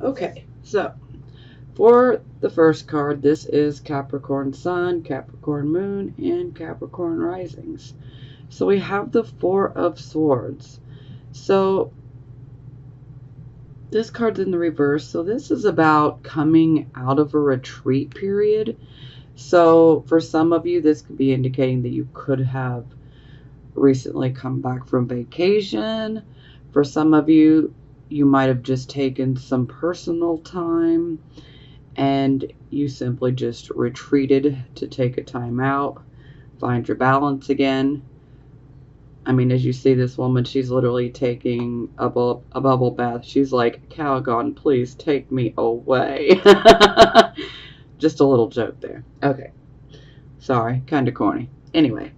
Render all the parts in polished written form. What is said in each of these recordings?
Okay, so for the first card, this is Capricorn Sun, Capricorn Moon, and Capricorn Risings. So we have the Four of Swords. So this card's in the reverse. So this is about coming out of a retreat period. So for some of you, this could be indicating that you could have recently come back from vacation. For some of you, you might have just taken some personal time and you simply just retreated to take a time out, find your balance again. I mean, as you see this woman, she's literally taking a bubble bath. She's like, Calgon, please take me away. Just a little joke there. Okay. Sorry, kind of corny. Anyway.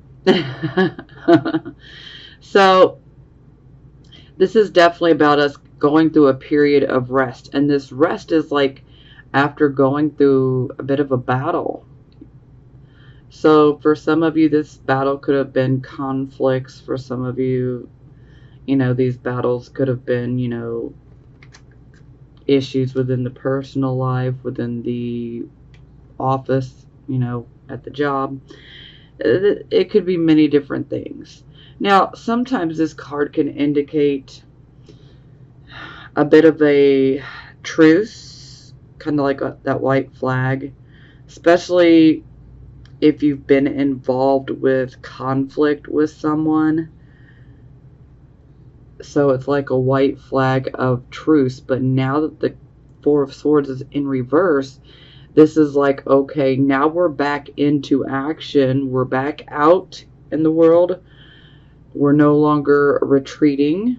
So, this is definitely about us going through a period of rest. And this rest is like after going through a bit of a battle. So for some of you, this battle could have been conflicts. For some of you, these battles could have been, issues within the personal life, within the office, at the job. It could be many different things. Now, sometimes this card can indicate a bit of a truce, kind of like that white flag, especially if you've been involved with conflict with someone. So it's like a white flag of truce. But now that the Four of Swords is in reverse, this is like, okay, now we're back into action. We're back out in the world. We're no longer retreating.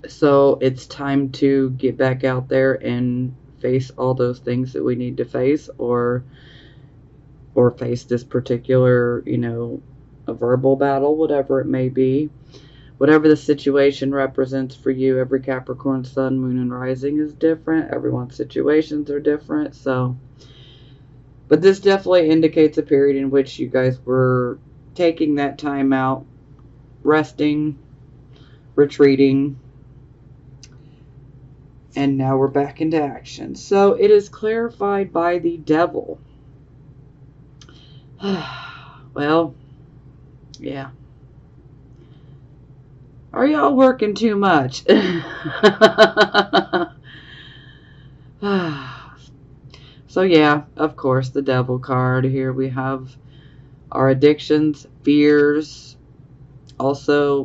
So it's time to get back out there and face all those things that we need to face, or face this particular, a verbal battle, whatever it may be. Whatever the situation represents for you, every Capricorn Sun, Moon, and Rising is different. Everyone's situations are different. So, but this definitely indicates a period in which you guys were taking that time out, resting, retreating, and now we're back into action. So it is clarified by the Devil. Well, yeah. Are y'all working too much? So yeah, of course, the Devil card. Here we have our addictions, fears, also,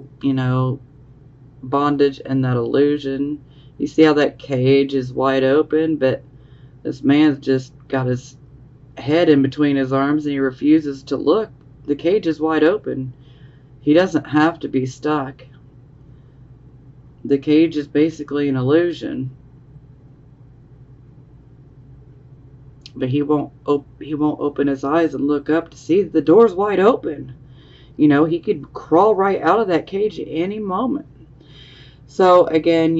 bondage and that illusion. You see how that cage is wide open, but this man's just got his head in between his arms and he refuses to look. The cage is wide open. He doesn't have to be stuck. The cage is basically an illusion. But he won't open his eyes and look up to see that the door's wide open. He could crawl right out of that cage at any moment. So again,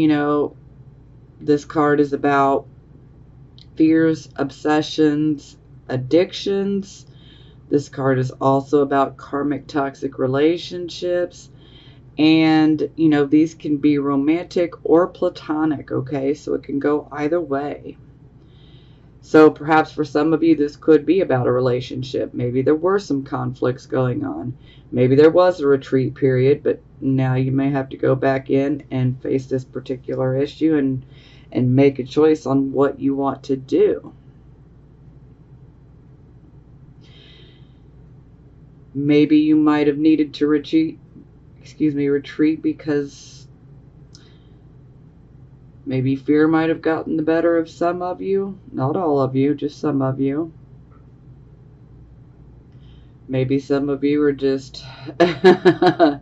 this card is about fears, obsessions, addictions. This card is also about karmic toxic relationships. And, these can be romantic or platonic, okay? So it can go either way. So perhaps for some of you, this could be about a relationship. Maybe there were some conflicts going on. Maybe there was a retreat period, but now you may have to go back in and face this particular issue and make a choice on what you want to do. Maybe you might have needed to retreat because maybe fear might have gotten the better of some of you. Not all of you, just some of you. Maybe some of you are just hell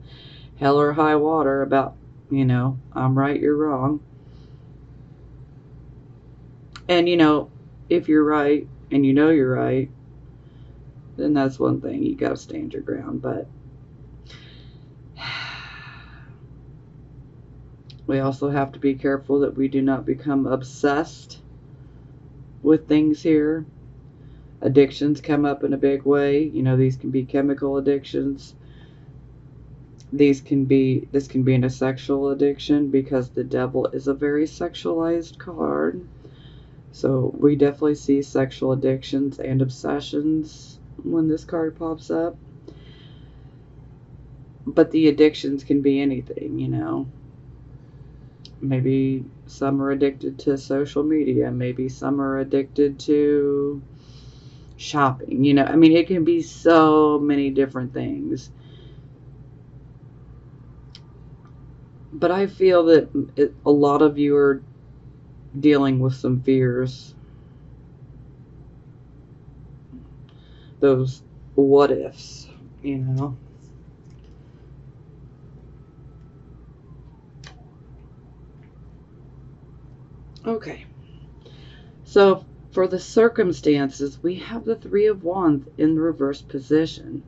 or high water about, I'm right, you're wrong. And, if you're right and you're right, then that's one thing. You got to stand your ground. But we also have to be careful that we do not become obsessed with things here. Addictions come up in a big way. These can be chemical addictions. this can be in a sexual addiction, because the devil is a very sexualized card. So we definitely see sexual addictions and obsessions when this card pops up. But the addictions can be anything, you know. Maybe some are addicted to social media. Maybe some are addicted to shopping. You know, I mean, it can be so many different things. But I feel that a lot of you are dealing with some fears. Those what ifs, you know. Okay. So for the circumstances, we have the Three of Wands in reverse position.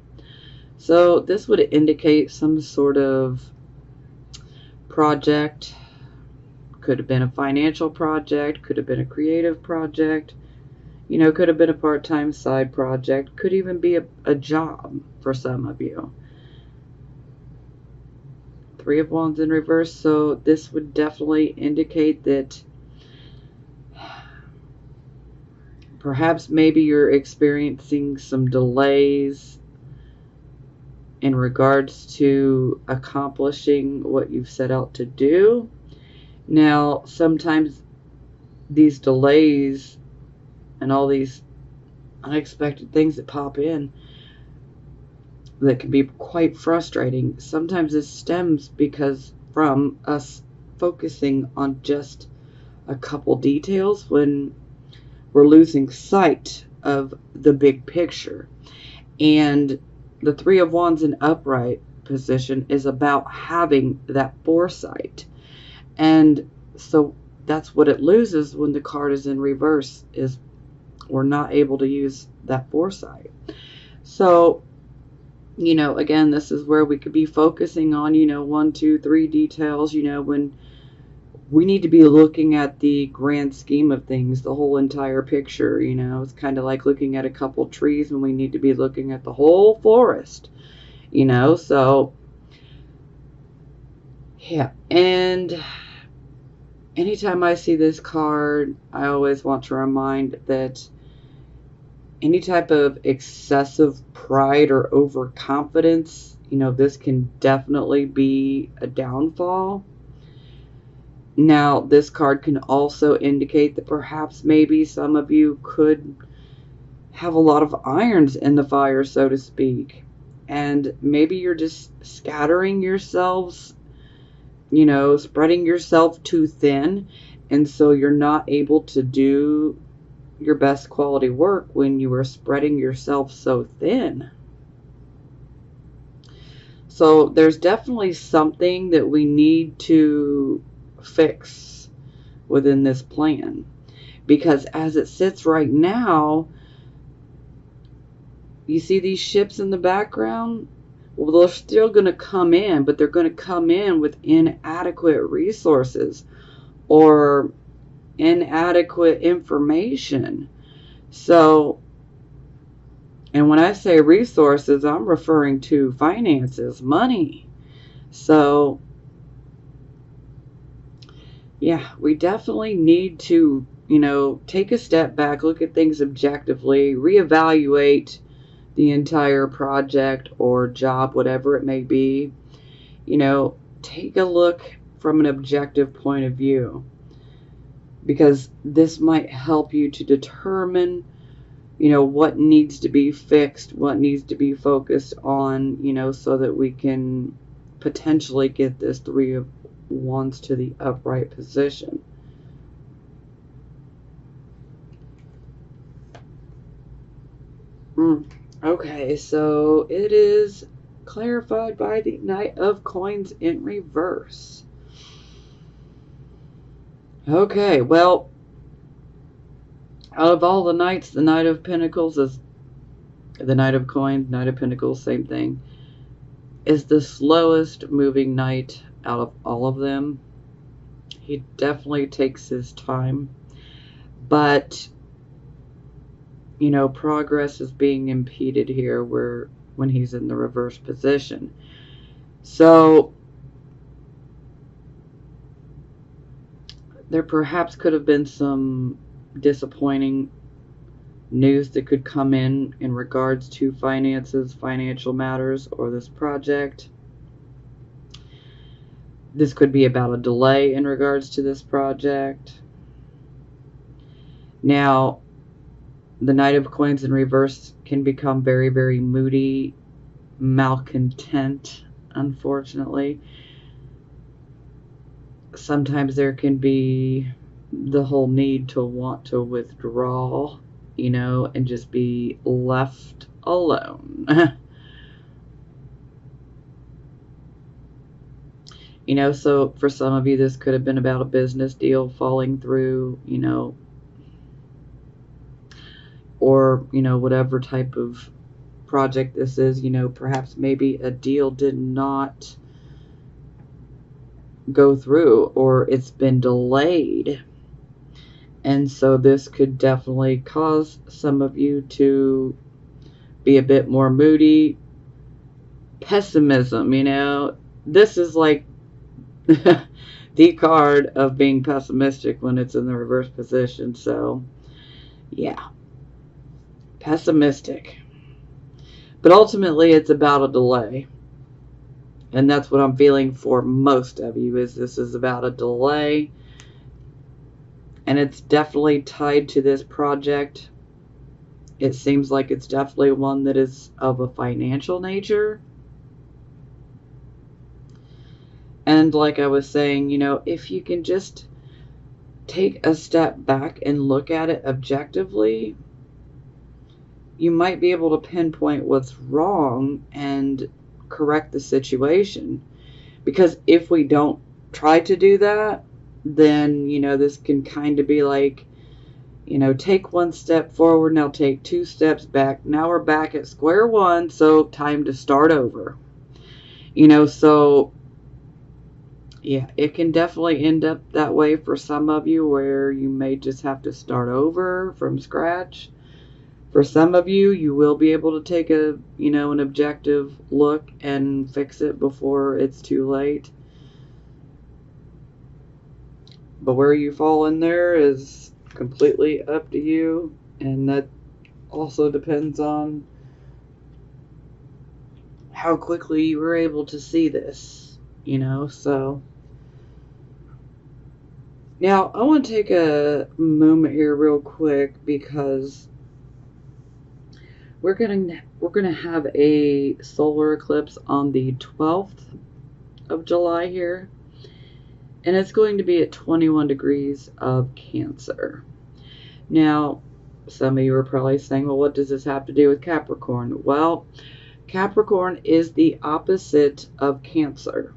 So this would indicate some sort of project. Could have been a financial project, could have been a creative project, you know, could have been a part-time side project, could even be a job for some of you. Three of Wands in reverse, so this would definitely indicate that perhaps maybe you're experiencing some delays in regards to accomplishing what you've set out to do. Now, sometimes these delays and all these unexpected things that pop in that can be quite frustrating, sometimes this stems because from us focusing on just a couple details when we're losing sight of the big picture. And the Three of Wands in upright position is about having that foresight. And so that's what it loses when the card is in reverse, is we're not able to use that foresight. So, you know, again, this is where we could be focusing on, you know, 1, 2, 3 details, you know, when we need to be looking at the grand scheme of things, the whole entire picture, you know. It's kind of like looking at a couple trees when we need to be looking at the whole forest, you know. So, yeah. And anytime I see this card, I always want to remind that any type of excessive pride or overconfidence, you know, this can definitely be a downfall. Now, this card can also indicate that perhaps maybe some of you could have a lot of irons in the fire, so to speak. And maybe you're just scattering yourselves, you know, spreading yourself too thin. And so you're not able to do your best quality work when you are spreading yourself so thin. So there's definitely something that we need to fix within this plan, because as it sits right now, you see these ships in the background. Well, they're still going to come in, but they're going to come in with inadequate resources or inadequate information. So, and when I say resources, I'm referring to finances, money. So, yeah, we definitely need to, you know, take a step back, look at things objectively, reevaluate the entire project or job, whatever it may be. You know, take a look from an objective point of view, because this might help you to determine, you know, what needs to be fixed, what needs to be focused on, you know, so that we can potentially get this Three of Wands to the upright position. Okay, so it is clarified by the Knight of Coins in reverse. Okay, well, out of all the knights, the Knight of Pentacles is the Knight of Coins, Knight of Pentacles, same thing, is the slowest moving knight out of all of them. He definitely takes his time, but you know, progress is being impeded here when he's in the reverse position. So there perhaps could have been some disappointing news that could come in regards to finances, financial matters, or this project. This could be about a delay in regards to this project. Now, the Knight of Coins in reverse can become very, very moody, malcontent, unfortunately. Sometimes there can be the whole need to want to withdraw, and just be left alone. So for some of you, this could have been about a business deal falling through, or, whatever type of project this is, perhaps maybe a deal did not go through or it's been delayed. And so this could definitely cause some of you to be a bit more moody. Pessimism, this is like the card of being pessimistic when it's in the reverse position. So, yeah, pessimistic. But ultimately, it's about a delay. And that's what I'm feeling for most of you, is this is about a delay. And it's definitely tied to this project. It seems like it's definitely one that is of a financial nature. And like I was saying, if you can just take a step back and look at it objectively, you might be able to pinpoint what's wrong and correct the situation. Because if we don't try to do that, then, this can kind of be like, take one step forward, now take two steps back. Now we're back at square one, so time to start over. So yeah, it can definitely end up that way for some of you, where you may just have to start over from scratch. For some of you, you will be able to take an objective look and fix it before it's too late. But where you fall in there is completely up to you, and that also depends on how quickly you were able to see this, so. Now, I want to take a moment here real quick, because we're gonna have a solar eclipse on the 12th of July here, and it's going to be at 21 degrees of Cancer. Now, some of you are probably saying, well, what does this have to do with Capricorn? Well, Capricorn is the opposite of Cancer.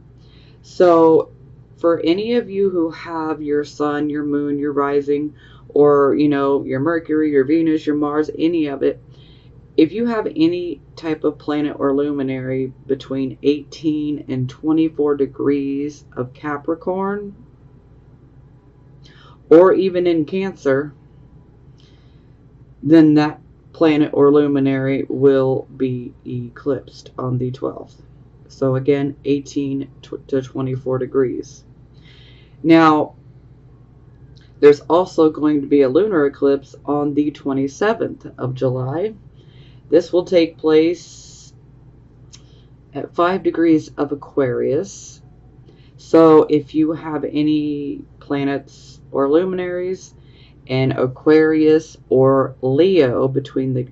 So for any of you who have your sun, your moon, your rising, or, your Mercury, your Venus, your Mars, any of it, if you have any type of planet or luminary between 18 and 24 degrees of Capricorn, or even in Cancer, then that planet or luminary will be eclipsed on the 12th. So again, 18 to 24 degrees. Now, there's also going to be a lunar eclipse on the 27th of July. This will take place at 5 degrees of Aquarius. So if you have any planets or luminaries in Aquarius or Leo between the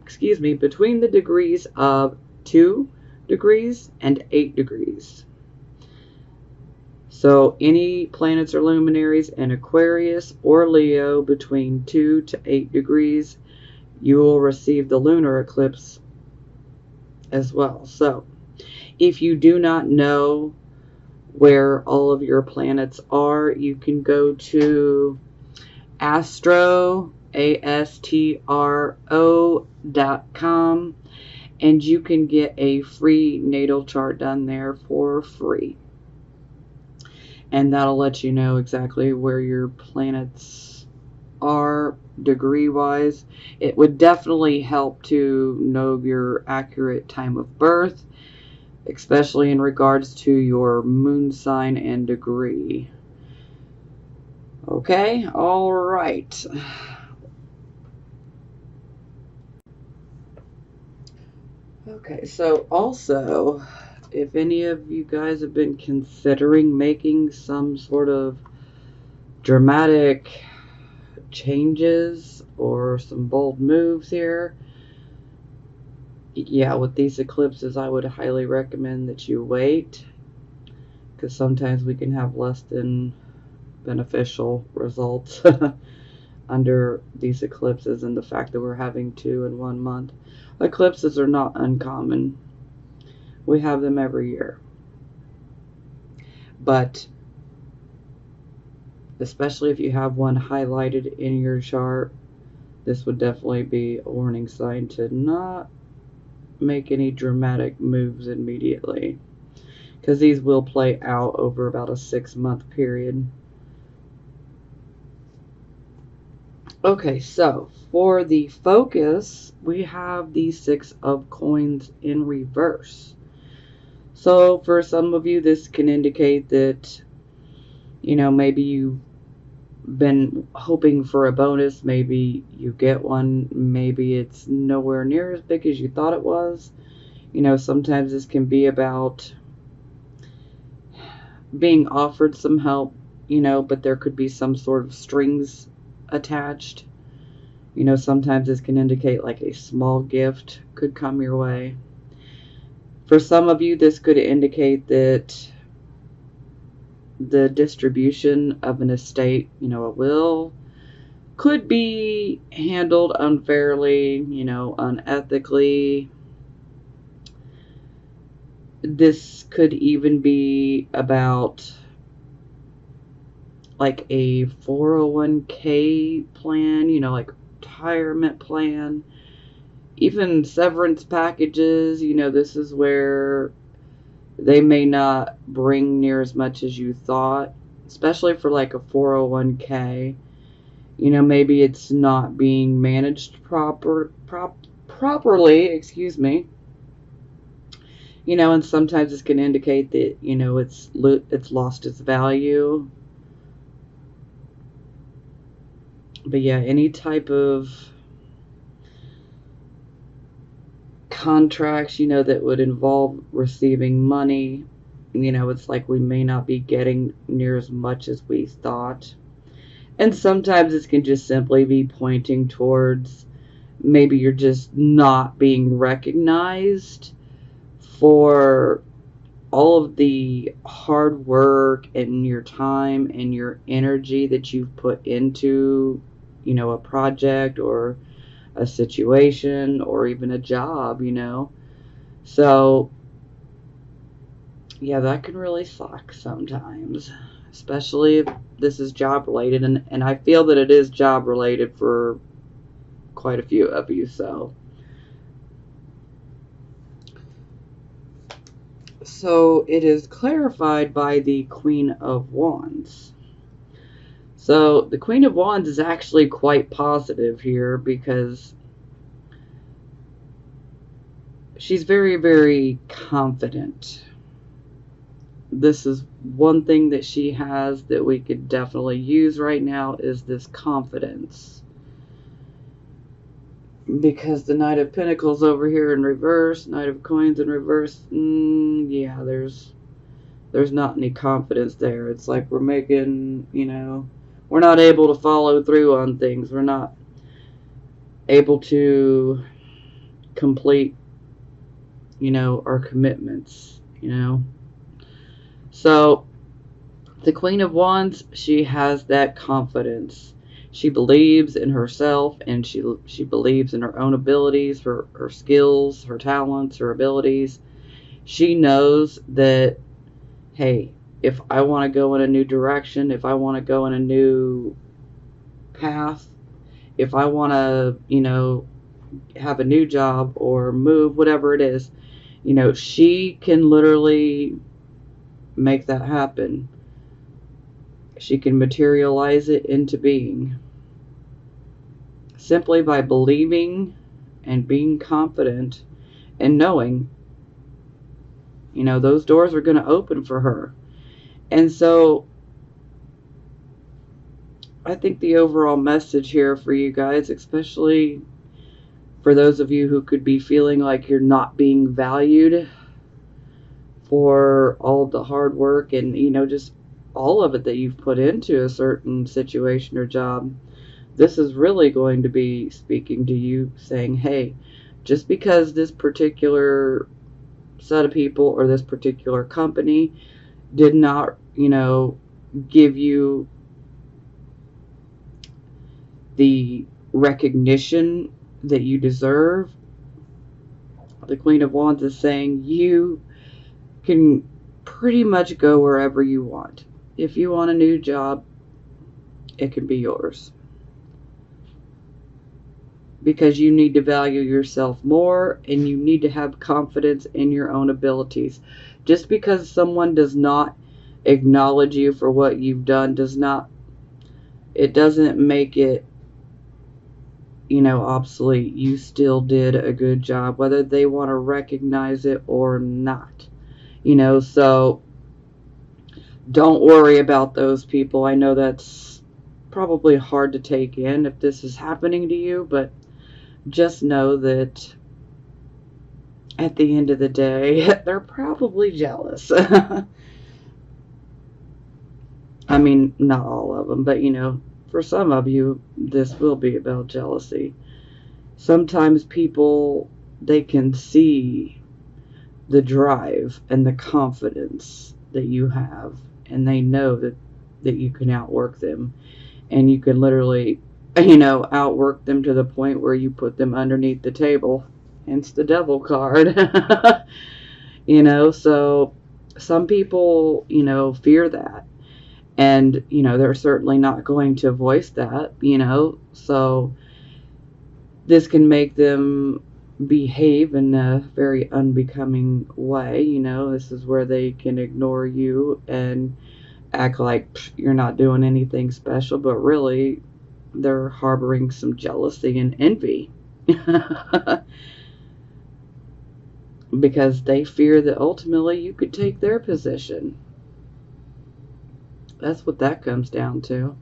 degrees of 2 degrees and 8 degrees. So any planets or luminaries in Aquarius or Leo between 2 to 8 degrees, you will receive the lunar eclipse as well. So if you do not know where all of your planets are, you can go to astro.com, and you can get a free natal chart done there for free. And that'll let you know exactly where your planets are degree-wise. It would definitely help to know your accurate time of birth, especially in regards to your moon sign and degree. Okay, all right. Okay, so also, if any of you guys have been considering making some sort of dramatic changes or some bold moves here, yeah, with these eclipses, I would highly recommend that you wait, because sometimes we can have less than beneficial results under these eclipses, and the fact that we're having 2 in 1 month. Eclipses are not uncommon. We have them every year. But especially if you have one highlighted in your chart, this would definitely be a warning sign to not make any dramatic moves immediately, because these will play out over about a 6-month period. Okay, so for the focus, we have the 6 of coins in reverse. So for some of you, this can indicate that, maybe you've been hoping for a bonus. Maybe you get one. Maybe it's nowhere near as big as you thought it was. Sometimes this can be about being offered some help, but there could be some sort of strings attached. Sometimes this can indicate like a small gift could come your way. For some of you, this could indicate that the distribution of an estate, a will, could be handled unfairly, unethically. This could even be about like a 401k plan, like retirement plan, even severance packages. This is where they may not bring near as much as you thought, especially for like a 401k. Maybe it's not being managed properly, excuse me. And sometimes this can indicate that, it's lost its value. But yeah, any type of contracts, that would involve receiving money, it's like we may not be getting near as much as we thought. And sometimes this can just simply be pointing towards maybe you're just not being recognized for all of the hard work and your time and your energy that you've put into, a project or a situation or even a job, So, yeah, that can really suck sometimes, especially if this is job related. And I feel that it is job related for quite a few of you, so. So it is clarified by the Queen of Wands. So the Queen of Wands is actually quite positive here, because she's very, very confident. This is one thing that she has that we could definitely use right now, is this confidence. Because the Knight of Pentacles over here in reverse, Knight of Coins in reverse, yeah, there's not any confidence there. It's like we're making, we're not able to follow through on things. We're not able to complete, our commitments, So the Queen of Wands, she has that confidence. She believes in herself, and she believes in her own abilities, her skills, her talents, her abilities. She knows that, hey, if I want to go in a new direction, if I want to go in a new path, if I want to, have a new job or move, whatever it is, she can literally make that happen. She can materialize it into being simply by believing and being confident and knowing You know, those doors are going to open for her. And so I think the overall message here for you guys, especially for those of you who could be feeling like you're not being valued for all the hard work and, you know, just all of it that you've put into a certain situation or job, this is really going to be speaking to you, saying, hey, just because this particular set of people or this particular company did not, you know, give you the recognition that you deserve, the Queen of Wands is saying you can pretty much go wherever you want. If you want a new job, it can be yours. Because you need to value yourself more and you need to have confidence in your own abilities. Just because someone does not acknowledge you for what you've done it doesn't make it, you know, obsolete. You still did a good job, whether they want to recognize it or not. You know, so don't worry about those people. I know that's probably hard to take in if this is happening to you, but just know that at the end of the day, they're probably jealous. I mean, not all of them, but you know, for some of you, this will be about jealousy. Sometimes people, they can see the drive and the confidence that you have, and they know that you can outwork them, and you can literally, you know, outwork them to the point where you put them underneath the table. Hence the devil card. You know, so some people, you know, fear that. And, you know, they're certainly not going to voice that, you know. So this can make them behave in a very unbecoming way, you know. This is where they can ignore you and act like you're not doing anything special, but really they're harboring some jealousy and envy. Because they fear that ultimately you could take their position. That's what that comes down to.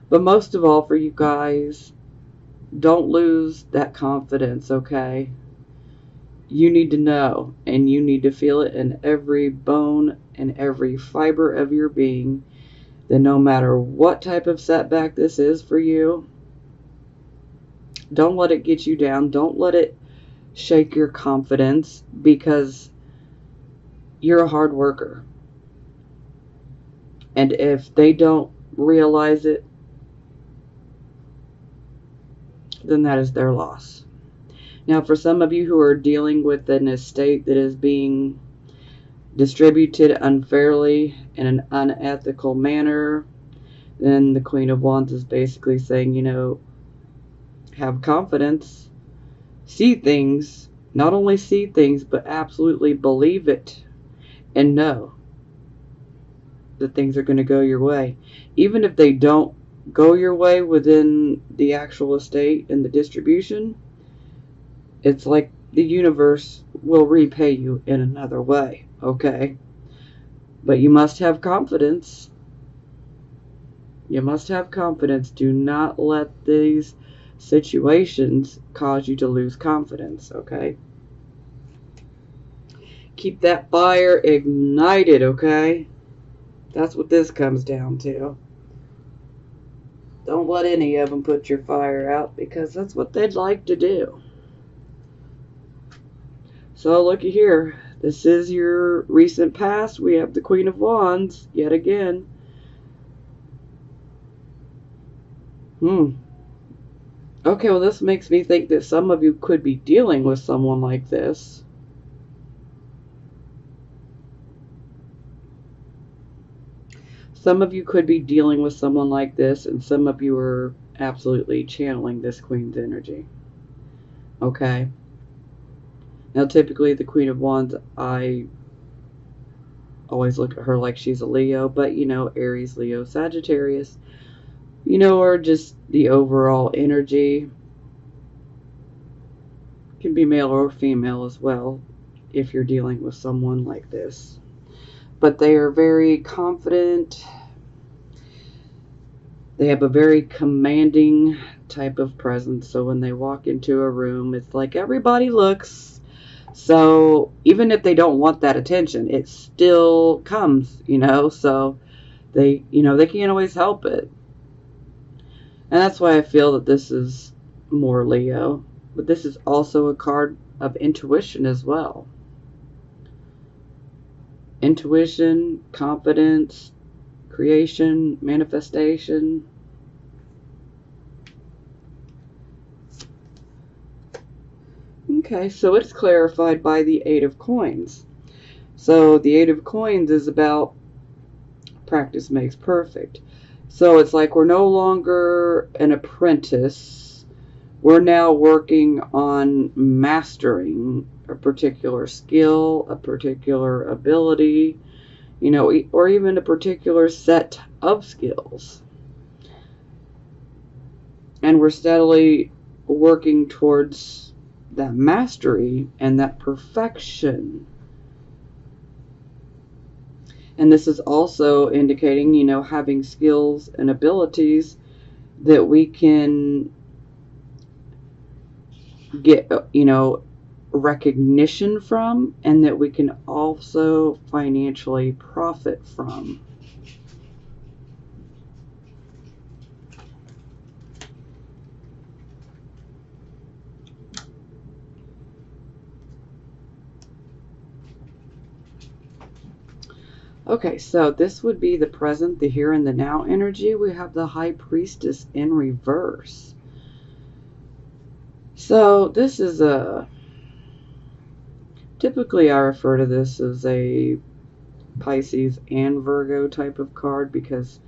But most of all, for you guys, don't lose that confidence, okay? You need to know, and you need to feel it in every bone and every fiber of your being, that no matter what type of setback this is for you, don't let it get you down. Don't let it shake your confidence, because you're a hard worker. And if they don't realize it, then that is their loss. Now, for some of you who are dealing with an estate that is being distributed unfairly in an unethical manner, then the Queen of Wands is basically saying, you know, have confidence, see things, not only see things, but absolutely believe it and know that things are going to go your way. Even if they don't go your way within the actual estate and the distribution, it's like the universe will repay you in another way, okay? But you must have confidence. You must have confidence. Do not let these situations cause you to lose confidence, okay? Keep that fire ignited, okay? That's what this comes down to. Don't let any of them put your fire out, because that's what they'd like to do. So looky here. This is your recent past. We have the Queen of Wands yet again. Okay, well, this makes me think that some of you could be dealing with someone like this. Some of you could be dealing with someone like this, and some of you are absolutely channeling this Queen's energy. Okay? Now, typically, the Queen of Wands, I always look at her like she's a Leo, but, you know, Aries, Leo, Sagittarius, you know, or just the overall energy. Can be male or female as well. if you're dealing with someone like this. But they are very confident. They have a very commanding type of presence. So when they walk into a room, it's like everybody looks. So even if they don't want that attention, it still comes, so they can't always help it. And that's why I feel that this is more Leo. But this is also a card of intuition as well. Intuition, confidence, creation, manifestation. Okay, so it's clarified by the Eight of Coins. So the Eight of Coins is about practice makes perfect. So it's like we're no longer an apprentice. We're now working on mastering a particular skill, a particular ability, or even a particular set of skills. And we're steadily working towards that mastery and that perfection. And this is also indicating, having skills and abilities that we can get, recognition from, and that we can also financially profit from. Okay, so this would be the present, the here and the now energy. We have the High Priestess in reverse. So this is typically I refer to this as a Pisces and Virgo type of card, because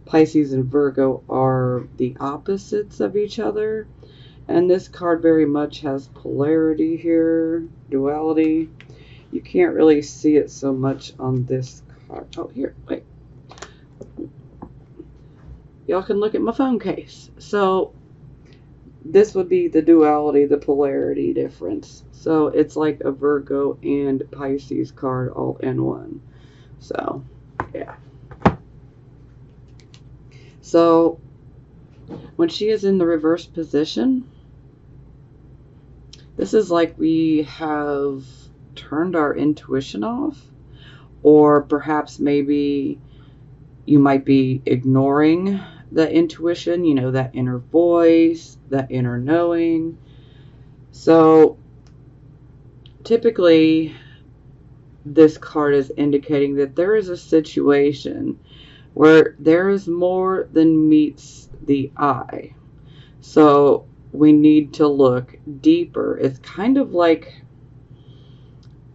Pisces and Virgo are the opposites of each other. And this card very much has polarity here, duality. You can't really see it so much on this card. Oh, here, wait. Y'all can look at my phone case. So this would be the duality, the polarity difference. So it's like a Virgo and Pisces card all in one. So, yeah. So when she is in the reverse position, this is like we have turned our intuition off, or perhaps maybe you might be ignoring the intuition, that inner voice, that inner knowing. So typically this card is indicating that there is a situation where there is more than meets the eye. So we need to look deeper. It's kind of like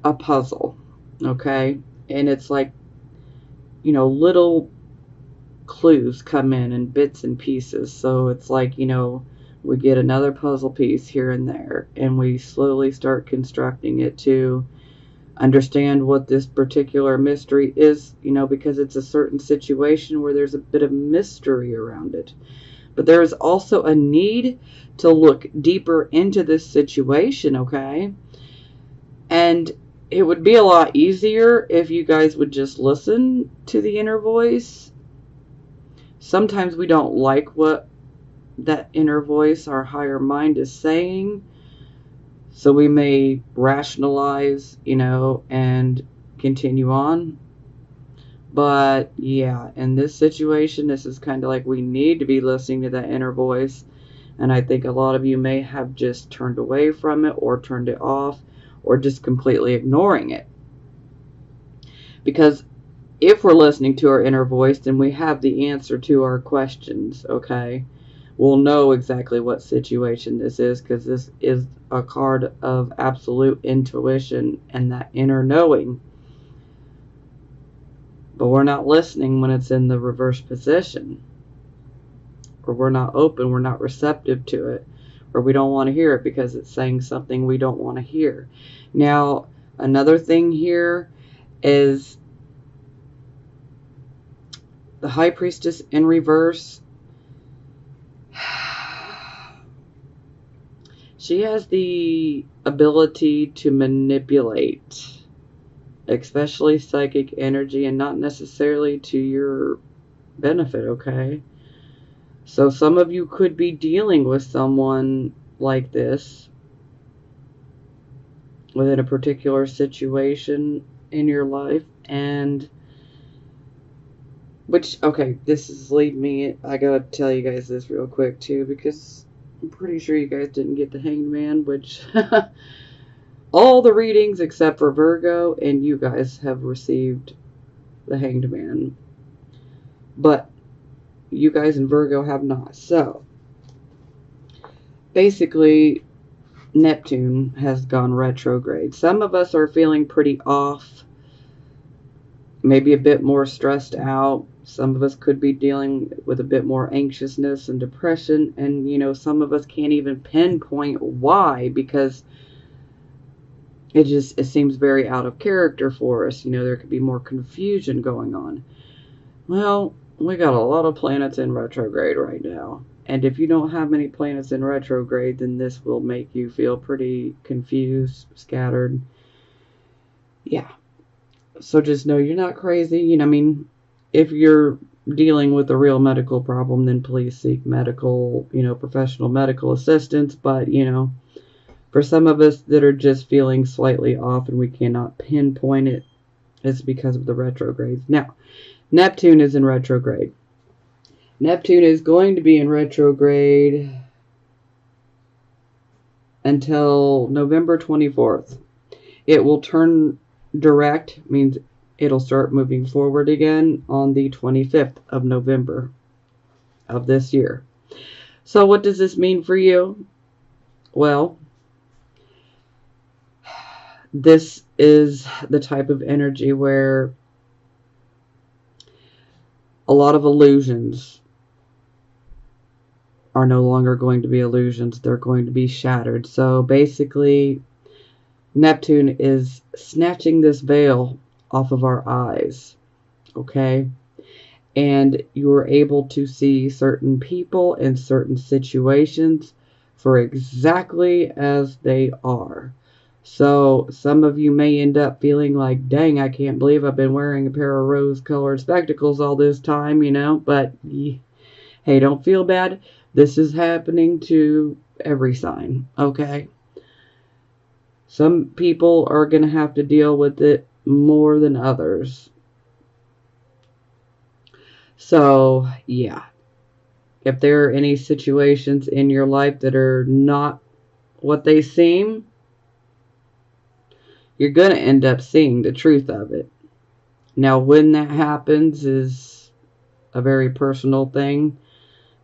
a puzzle, okay? And it's like, little clues come in bits and pieces. So it's like, we get another puzzle piece here and there, and we slowly start constructing it to understand what this particular mystery is, because it's a certain situation where there's a bit of mystery around it. But there is also a need to look deeper into this situation, okay? And it would be a lot easier if you guys would just listen to the inner voice. Sometimes we don't like what that inner voice, our higher mind, is saying. So we may rationalize, and continue on. But yeah, in this situation, this is kind of like we need to be listening to that inner voice. And I think a lot of you may have just turned away from it, or turned it off, or just completely ignoring it. Because if we're listening to our inner voice, then we have the answer to our questions, okay? We'll know exactly what situation this is, because this is a card of absolute intuition and that inner knowing. But we're not listening when it's in the reverse position. Or we're not open, we're not receptive to it. Or we don't want to hear it because it's saying something we don't want to hear. Now, another thing here is the High Priestess in reverse. She has the ability to manipulate, especially psychic energy, and not necessarily to your benefit, okay? So some of you could be dealing with someone like this within a particular situation in your life, and which, okay, this is leading me, I gotta tell you guys this real quick too, because I'm pretty sure you guys didn't get the Hanged Man, which all the readings except for Virgo and you guys have received the Hanged Man, but you guys in Virgo have not. So basically, Neptune has gone retrograde. Some of us are feeling pretty off, maybe a bit more stressed out. Some of us could be dealing with a bit more anxiousness and depression, and some of us can't even pinpoint why, because it seems very out of character for us. There could be more confusion going on. Well, we got a lot of planets in retrograde right now. And if you don't have many planets in retrograde, then this will make you feel pretty confused, scattered. Yeah. So just know you're not crazy. If you're dealing with a real medical problem, then please seek medical, professional medical assistance. But, for some of us that are just feeling slightly off and we cannot pinpoint it, it's because of the retrogrades. Now, Neptune is in retrograde. Neptune is going to be in retrograde until November 24th. It will turn direct, means it'll start moving forward again on the 25th of November of this year. So what does this mean for you? Well, this is the type of energy where a lot of illusions are no longer going to be illusions. They're going to be shattered. So basically, Neptune is snatching this veil off of our eyes, okay? And you're able to see certain people and certain situations for exactly as they are. So some of you may end up feeling like, dang, I can't believe I've been wearing a pair of rose-colored spectacles all this time, but hey, don't feel bad. This is happening to every sign, okay? Some people are going to have to deal with it more than others. So, yeah. If there are any situations in your life that are not what they seem, you're going to end up seeing the truth of it. Now, when that happens is a very personal thing.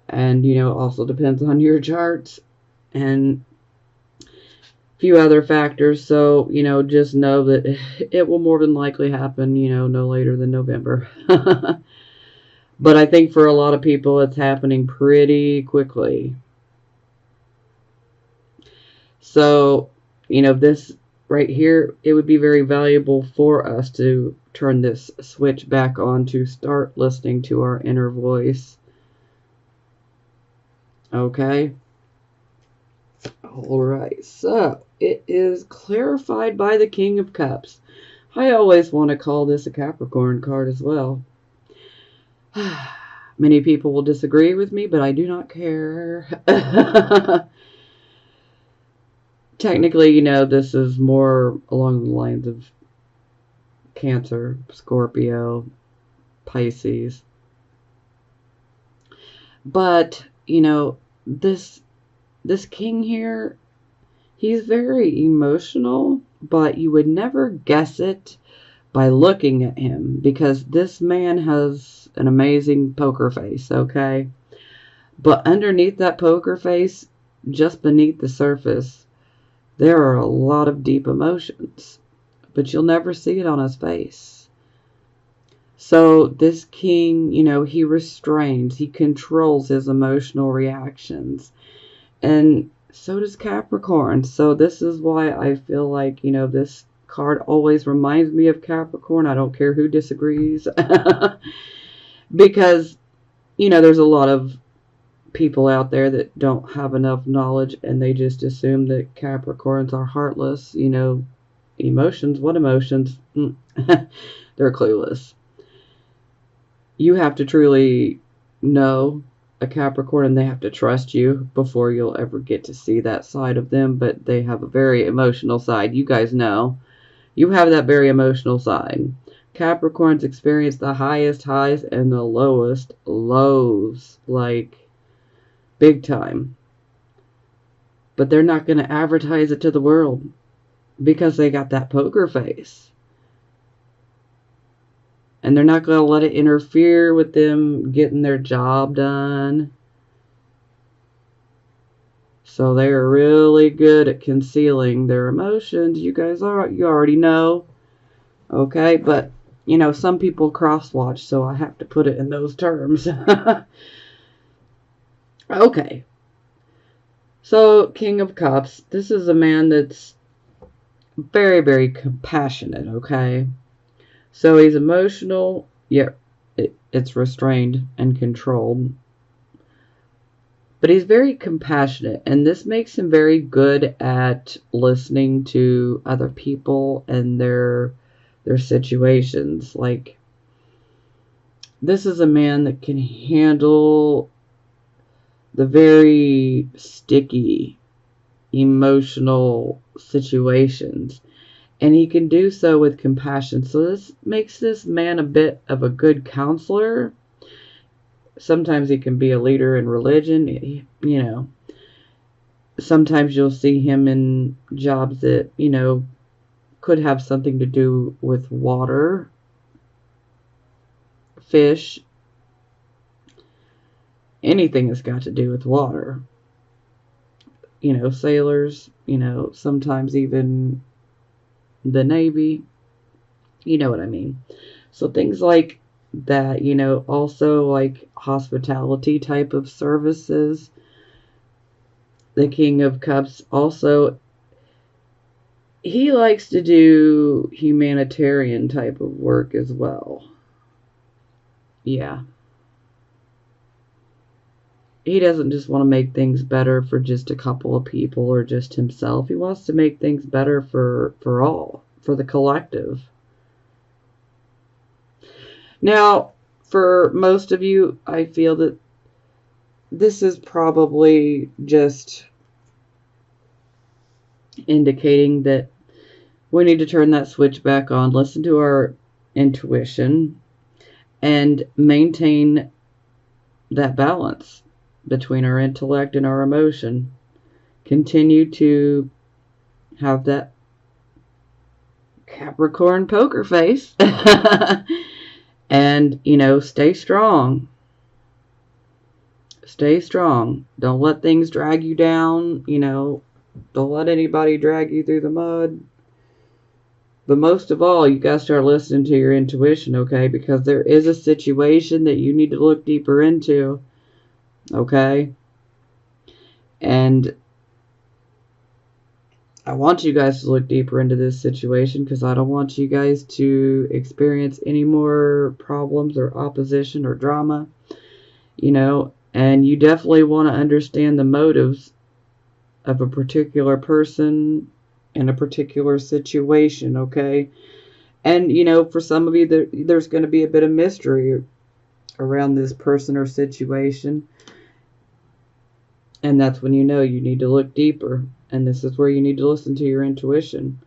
And, also depends on your charts and a few other factors. So, just know that it will more than likely happen, no later than November. But I think for a lot of people, it's happening pretty quickly. So, this right here, it would be very valuable for us to turn this switch back on to start listening to our inner voice. Okay. Alright, so it is clarified by the King of Cups. I always want to call this a Capricorn card as well. Many people will disagree with me, but I do not care. Technically, this is more along the lines of Cancer, Scorpio, Pisces. But, this king here, he's very emotional, but you would never guess it by looking at him, because this man has an amazing poker face, okay? But underneath that poker face, just beneath the surface, there are a lot of deep emotions, but you'll never see it on his face. So this king, he restrains, he controls his emotional reactions. And so does Capricorn. So this is why I feel like, this card always reminds me of Capricorn. I don't care who disagrees. Because, there's a lot of people out there that don't have enough knowledge and they just assume that Capricorns are heartless. Emotions, what emotions? They're clueless. You have to truly know a Capricorn and they have to trust you before you'll ever get to see that side of them, but they have a very emotional side. You guys know. You have that very emotional side. Capricorns experience the highest highs and the lowest lows, like big time. But they're not going to advertise it to the world because they got that poker face. And they're not going to let it interfere with them getting their job done. So they are really good at concealing their emotions. You already know. Okay, but some people cross-watch, so I have to put it in those terms. Okay. So, King of Cups, this is a man that's very, very compassionate, okay? So he's emotional, yet it's restrained and controlled. But he's very compassionate, and this makes him very good at listening to other people and their situations. Like, this is a man that can handle the very sticky, emotional situations. And he can do so with compassion. So this makes this man a bit of a good counselor. Sometimes he can be a leader in religion. Sometimes you'll see him in jobs that, could have something to do with water, fish, anything that's got to do with water. Sailors, sometimes even the Navy. You know what I mean. So things like that, also like hospitality type of services. The King of Cups also, he likes to do humanitarian type of work as well. Yeah. He doesn't just want to make things better for just a couple of people or just himself. He wants to make things better for all, for the collective. Now, for most of you, I feel that this is probably just indicating that we need to turn that switch back on, listen to our intuition, and maintain that balance between our intellect and our emotion. Continue to have that Capricorn poker face. And, stay strong. Stay strong. Don't let things drag you down. Don't let anybody drag you through the mud. But most of all, you got to start listening to your intuition, okay? Because there is a situation that you need to look deeper into, okay? And I want you guys to look deeper into this situation because I don't want you guys to experience any more problems or opposition or drama, and you definitely want to understand the motives of a particular person in a particular situation, okay? And, for some of you, there's going to be a bit of mystery around this person or situation. And that's when you need to look deeper. And this is where you need to listen to your intuition.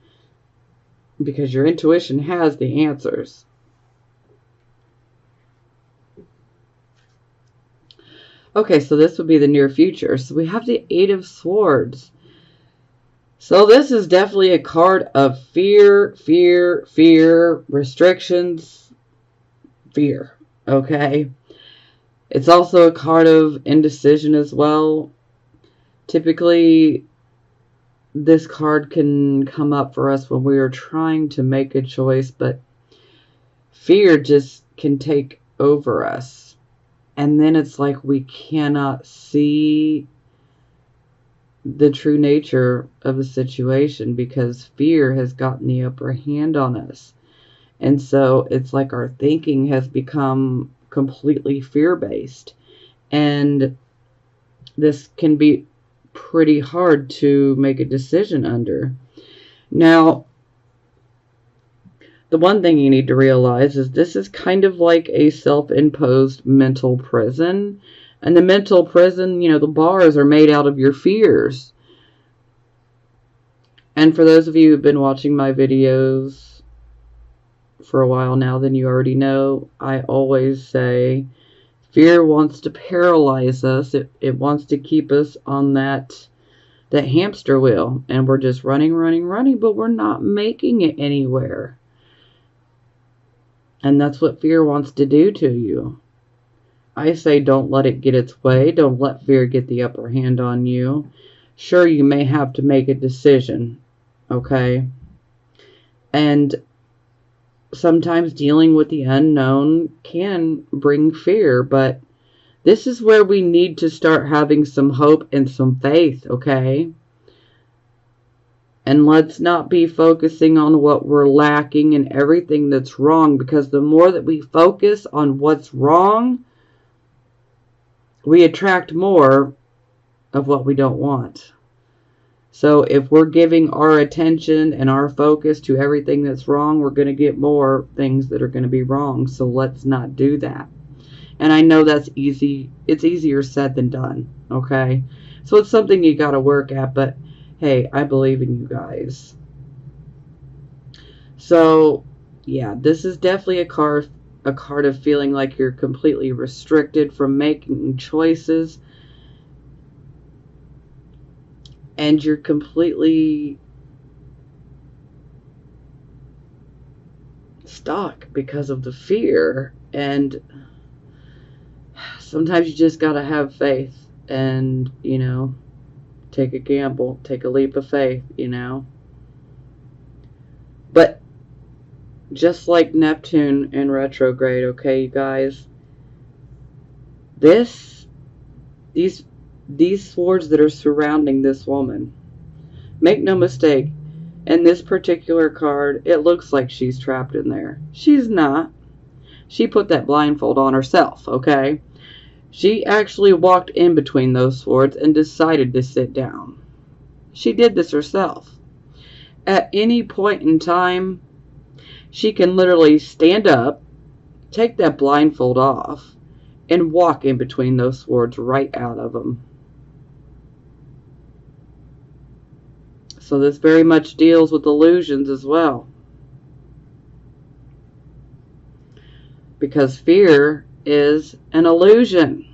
Because your intuition has the answers. Okay, so this would be the near future. So we have the Eight of Swords. So this is definitely a card of fear, restrictions, fear. Okay? It's also a card of indecision as well. Typically, this card can come up for us when we are trying to make a choice, but fear just can take over us. And then it's like we cannot see the true nature of the situation because fear has gotten the upper hand on us. And so it's like our thinking has become completely fear-based. And this can be pretty hard to make a decision under. Now, the one thing you need to realize is this is kind of like a self-imposed mental prison. And the mental prison, the bars are made out of your fears. And for those of you who've been watching my videos for a while now, then you already know I always say fear wants to paralyze us. It wants to keep us on that hamster wheel. And we're just running, but we're not making it anywhere. And that's what fear wants to do to you. I say don't let it get its way. Don't let fear get the upper hand on you. Sure, you may have to make a decision, okay? And sometimes dealing with the unknown can bring fear, but this is where we need to start having some hope and some faith, okay? And let's not be focusing on what we're lacking and everything that's wrong, because the more that we focus on what's wrong, we attract more of what we don't want. So if we're giving our attention and our focus to everything that's wrong, we're going to get more things that are going to be wrong. So let's not do that. And I know that's easy. It's easier said than done, okay? So it's something you got to work at, but hey, I believe in you guys. So, yeah, this is definitely a card of feeling like you're completely restricted from making choices. And you're completely stuck because of the fear. And sometimes you just got to have faith and, take a gamble, take a leap of faith, But just like Neptune in retrograde, okay, you guys, these swords that are surrounding this woman, make no mistake, in this particular card, it looks like she's trapped in there. She's not. She put that blindfold on herself, okay? She actually walked in between those swords and decided to sit down. She did this herself. At any point in time, she can literally stand up, take that blindfold off, and walk in between those swords right out of them. So this very much deals with illusions as well. Because fear is an illusion.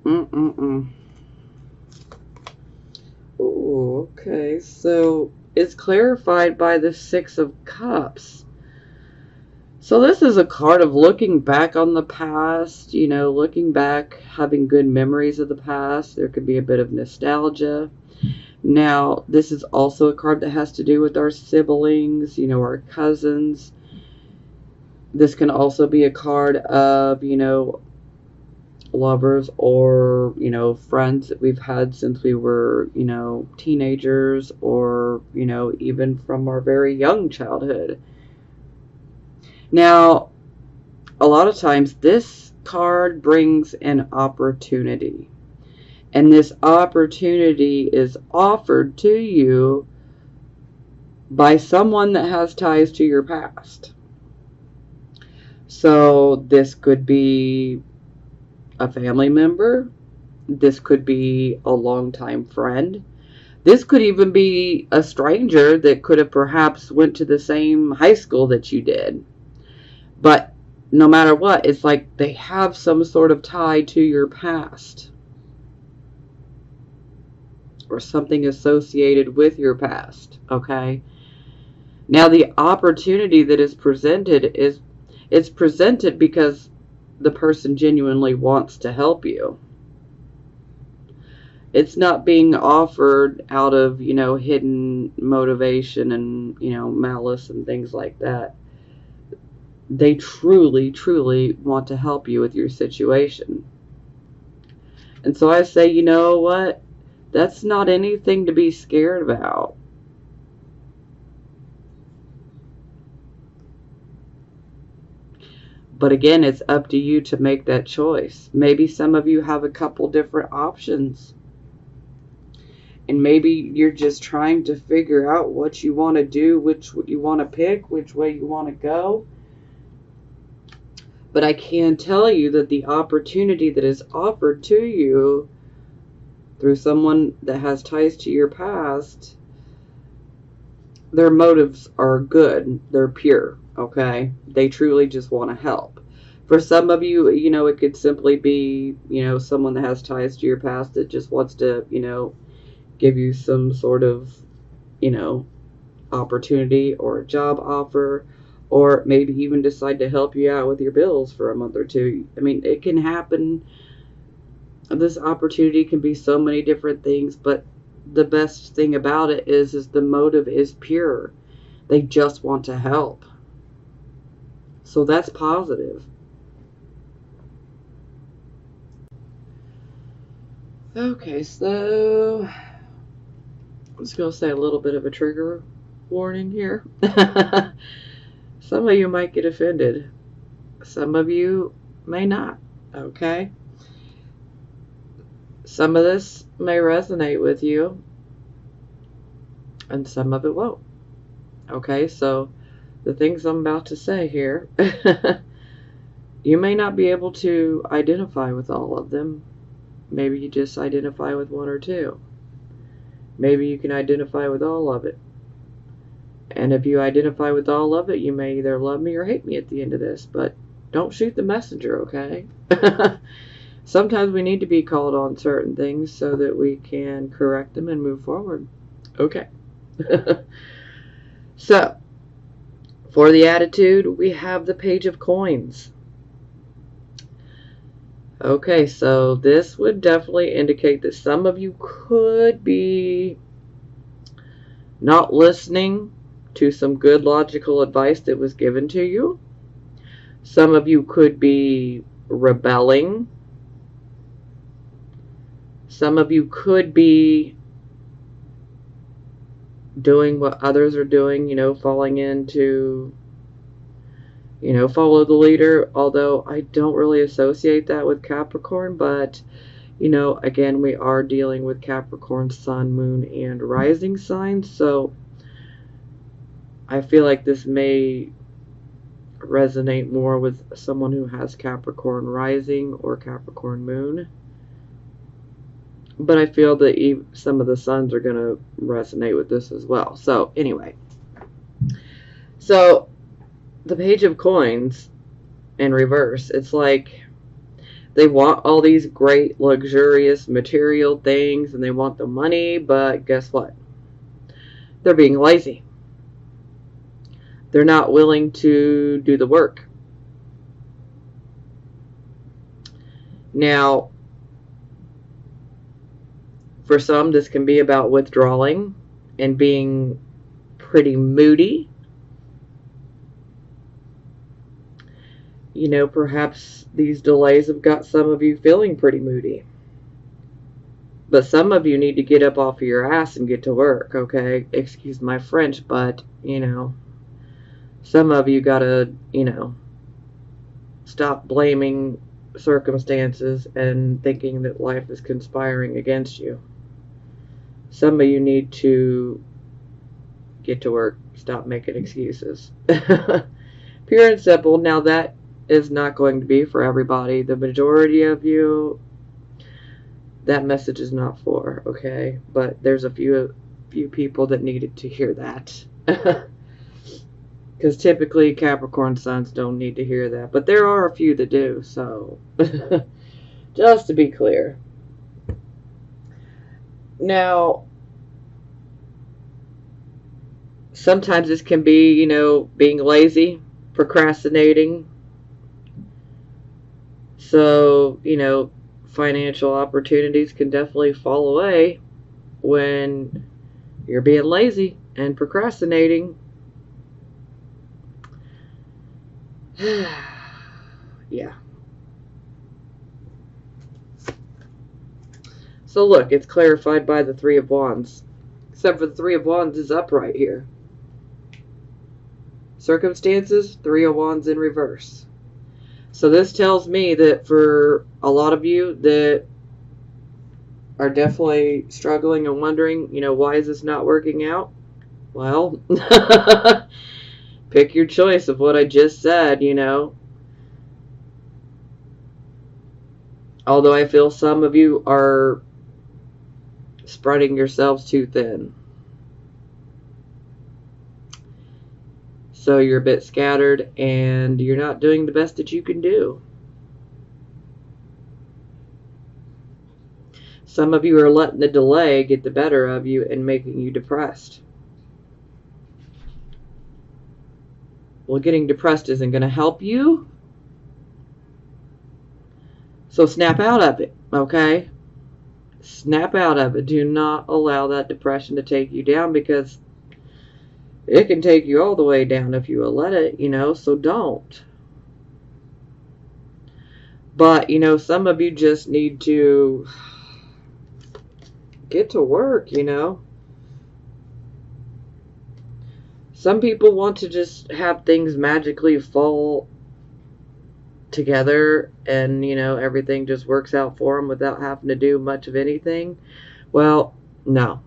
Ooh, okay, so it's clarified by the Six of Cups. So this is a card of looking back on the past, looking back, having good memories of the past. There could be a bit of nostalgia. Now, this is also a card that has to do with our siblings, our cousins. This can also be a card of, lovers or, friends that we've had since we were, teenagers or, even from our very young childhood. Now, a lot of times this card brings an opportunity. And this opportunity is offered to you by someone that has ties to your past. So this could be a family member. This could be a longtime friend. This could even be a stranger that could have perhaps went to the same high school that you did. But no matter what, it's like they have some sort of tie to your past. Or something associated with your past, okay? Now the opportunity that is presented it's presented because the person genuinely wants to help you. It's not being offered out of, hidden motivation and, malice and things like that. They truly, truly want to help you with your situation. And so I say, you know what? That's not anything to be scared about. But again, it's up to you to make that choice. Maybe some of you have a couple different options. And maybe you're just trying to figure out what you want to do, which you want to pick, which way you want to go. But I can tell you that the opportunity that is offered to you through someone that has ties to your past, their motives are good. They're pure, okay? They truly just want to help. For some of you, it could simply be, someone that has ties to your past that just wants to, give you some sort of, opportunity or a job offer, or maybe even decide to help you out with your bills for a month or two. I mean, it can happen. This opportunity can be so many different things, but the best thing about it is the motive is pure. They just want to help. So that's positive. Okay, so I'm just going to say a little bit of a trigger warning here. Some of you might get offended. Some of you may not, okay? Some of this may resonate with you, and some of it won't. Okay, so the things I'm about to say here, you may not be able to identify with all of them. Maybe you just identify with one or two. Maybe you can identify with all of it. And if you identify with all of it, you may either love me or hate me at the end of this, but don't shoot the messenger, okay? Sometimes we need to be called on certain things so that we can correct them and move forward. Okay. So, for the attitude, we have the Page of Coins. Okay, so this would definitely indicate that some of you could be not listening to some good logical advice that was given to you. Some of you could be rebelling. Some of you could be doing what others are doing, falling into, follow the leader. Although I don't really associate that with Capricorn, but, again, we are dealing with Capricorn, Sun, Moon, and Rising signs. So I feel like this may resonate more with someone who has Capricorn Rising or Capricorn Moon. But I feel that some of the suns are going to resonate with this as well. So, anyway. So, the Page of Coins in reverse, it's like they want all these great, luxurious, material things, and they want the money, but guess what? They're being lazy. They're not willing to do the work. Now, for some, this can be about withdrawing and being pretty moody. Perhaps these delays have got some of you feeling pretty moody. But some of you need to get up off of your ass and get to work, okay? Excuse my French, but, some of you gotta, stop blaming circumstances and thinking that life is conspiring against you. Some of you need to get to work. Stop making excuses. Pure and simple. Now that is not going to be for everybody. The majority of you, that message is not for, okay? But there's a few people that needed to hear that. Because typically Capricorn suns don't need to hear that. But there are a few that do, so just to be clear. Now, sometimes this can be, being lazy, procrastinating. So, financial opportunities can definitely fall away when you're being lazy and procrastinating. Yeah. So look, it's clarified by the Three of Wands. Except for the Three of Wands is upright here. Circumstances, Three of Wands in reverse. So this tells me that for a lot of you that are definitely struggling and wondering, why is this not working out? Well, pick your choice of what I just said. Although I feel some of you are spreading yourselves too thin. So you're a bit scattered and you're not doing the best that you can do. Some of you are letting the delay get the better of you and making you depressed. Well, getting depressed isn't going to help you. So snap out of it, okay? Snap out of it. Do not allow that depression to take you down, because it can take you all the way down if you will let it, so don't. But, some of you just need to get to work, Some people want to just have things magically fall together and, everything just works out for them without having to do much of anything. Well, no.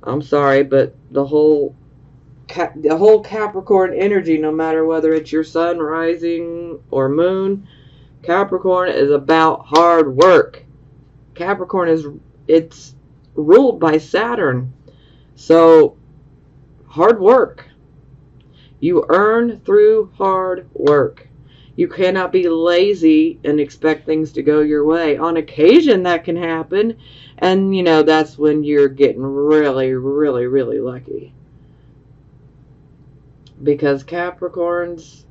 I'm sorry, but the whole Capricorn energy, no matter whether it's your sun, rising, or moon, Capricorn is about hard work. Capricorn it's ruled by Saturn. So, hard work. You earn through hard work. You cannot be lazy and expect things to go your way. On occasion, that can happen. And, that's when you're getting really, really, really lucky. Because Capricorns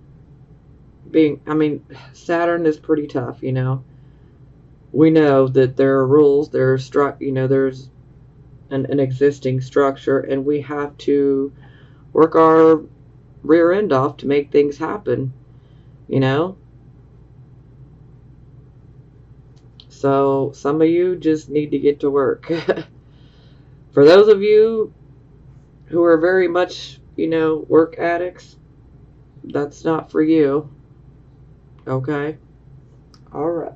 Saturn is pretty tough, We know that there are rules, there's an existing structure, and we have to work our rear end off to make things happen, So some of you just need to get to work. For those of you who are very much, work addicts, that's not for you. Okay? All right.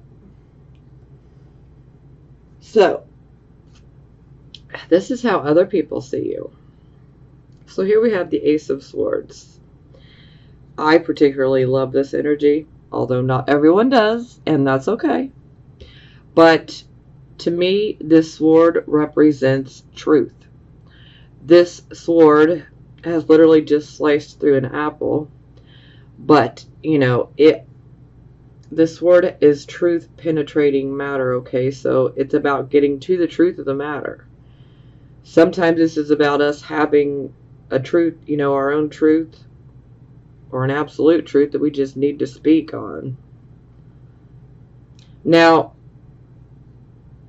So, this is how other people see you. So here we have the Ace of Swords. I particularly love this energy, although not everyone does, and that's okay. But to me, this sword represents truth. This sword has literally just sliced through an apple, but, this sword is truth penetrating matter, okay? So it's about getting to the truth of the matter. Sometimes this is about us having a truth, our own truth, or an absolute truth that we just need to speak on. Now,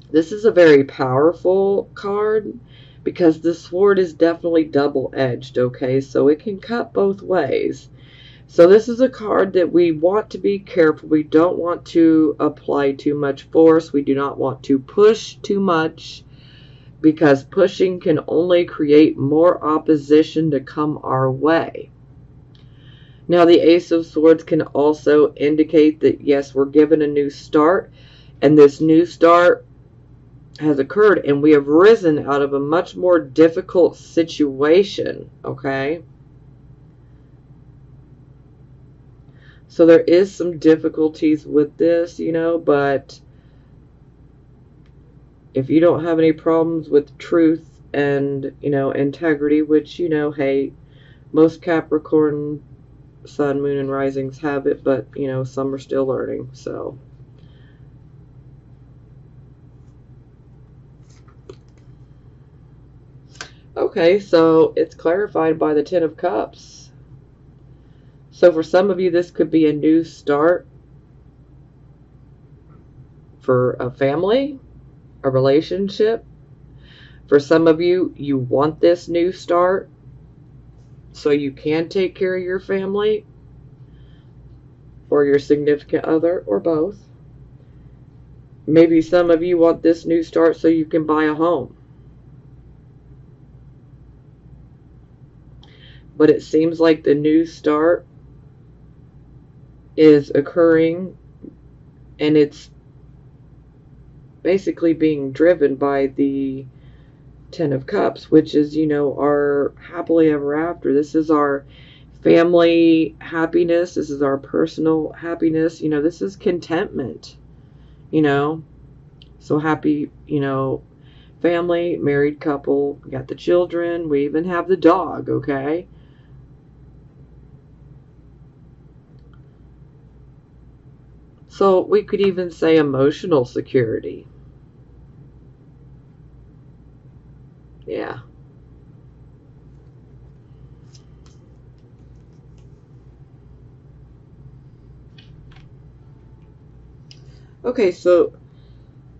this is a very powerful card because the sword is definitely double-edged, okay? So it can cut both ways. So this is a card that we want to be careful. We don't want to apply too much force. We do not want to push too much, because pushing can only create more opposition to come our way. Now, the Ace of Swords can also indicate that, yes, we're given a new start, and this new start has occurred, and we have risen out of a much more difficult situation, okay? So there is some difficulties with this, but if you don't have any problems with truth and, integrity, which, hey, most Capricorn sun, moon, and risings have it, but, some are still learning, so. Okay, so it's clarified by the Ten of Cups. So for some of you, this could be a new start for a family, a relationship. For some of you, you want this new start so you can take care of your family or your significant other, or both. Maybe some of you want this new start so you can buy a home. But it seems like the new start is occurring, and it's basically being driven by the Ten of Cups, which is, our happily ever after. This is our family happiness. This is our personal happiness. This is contentment, So happy, family, married couple, we got the children, we even have the dog, okay? So we could even say emotional security. Yeah. Okay, so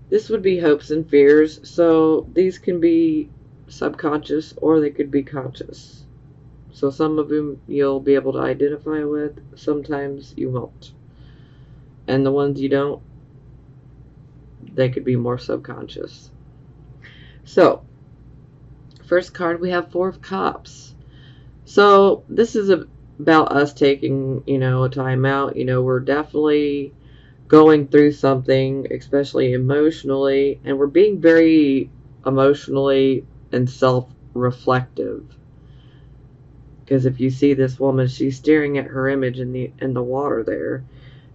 this would be hopes and fears. So these can be subconscious or they could be conscious. So some of them you'll be able to identify with, sometimes you won't. And the ones you don't, they could be more subconscious. So, first card we have Four of Cups. So this is about us taking, a time out. We're definitely going through something, especially emotionally, and we're being very emotionally and self-reflective. Because if you see this woman, she's staring at her image in the water there.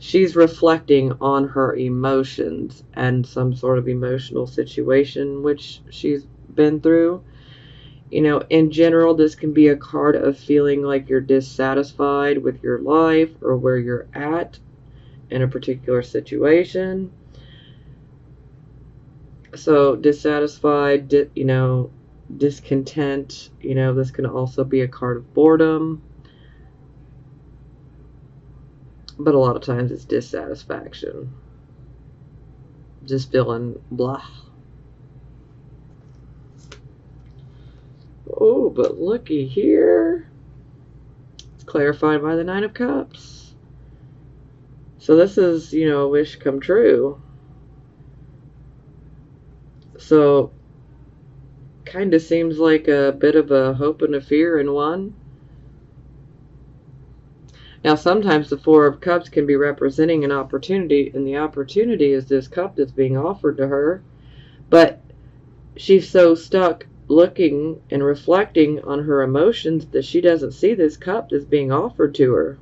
She's reflecting on her emotions and some sort of emotional situation which she's been through. In general, this can be a card of feeling like you're dissatisfied with your life or where you're at in a particular situation. So dissatisfied, discontent, this can also be a card of boredom. But a lot of times it's dissatisfaction. Just feeling blah. Oh, but looky here. It's clarified by the Nine of Cups. So this is, a wish come true. So, kind of seems like a bit of a hope and a fear in one. Now, sometimes the Four of Cups can be representing an opportunity, and the opportunity is this cup that's being offered to her. But she's so stuck looking and reflecting on her emotions that she doesn't see this cup that's being offered to her.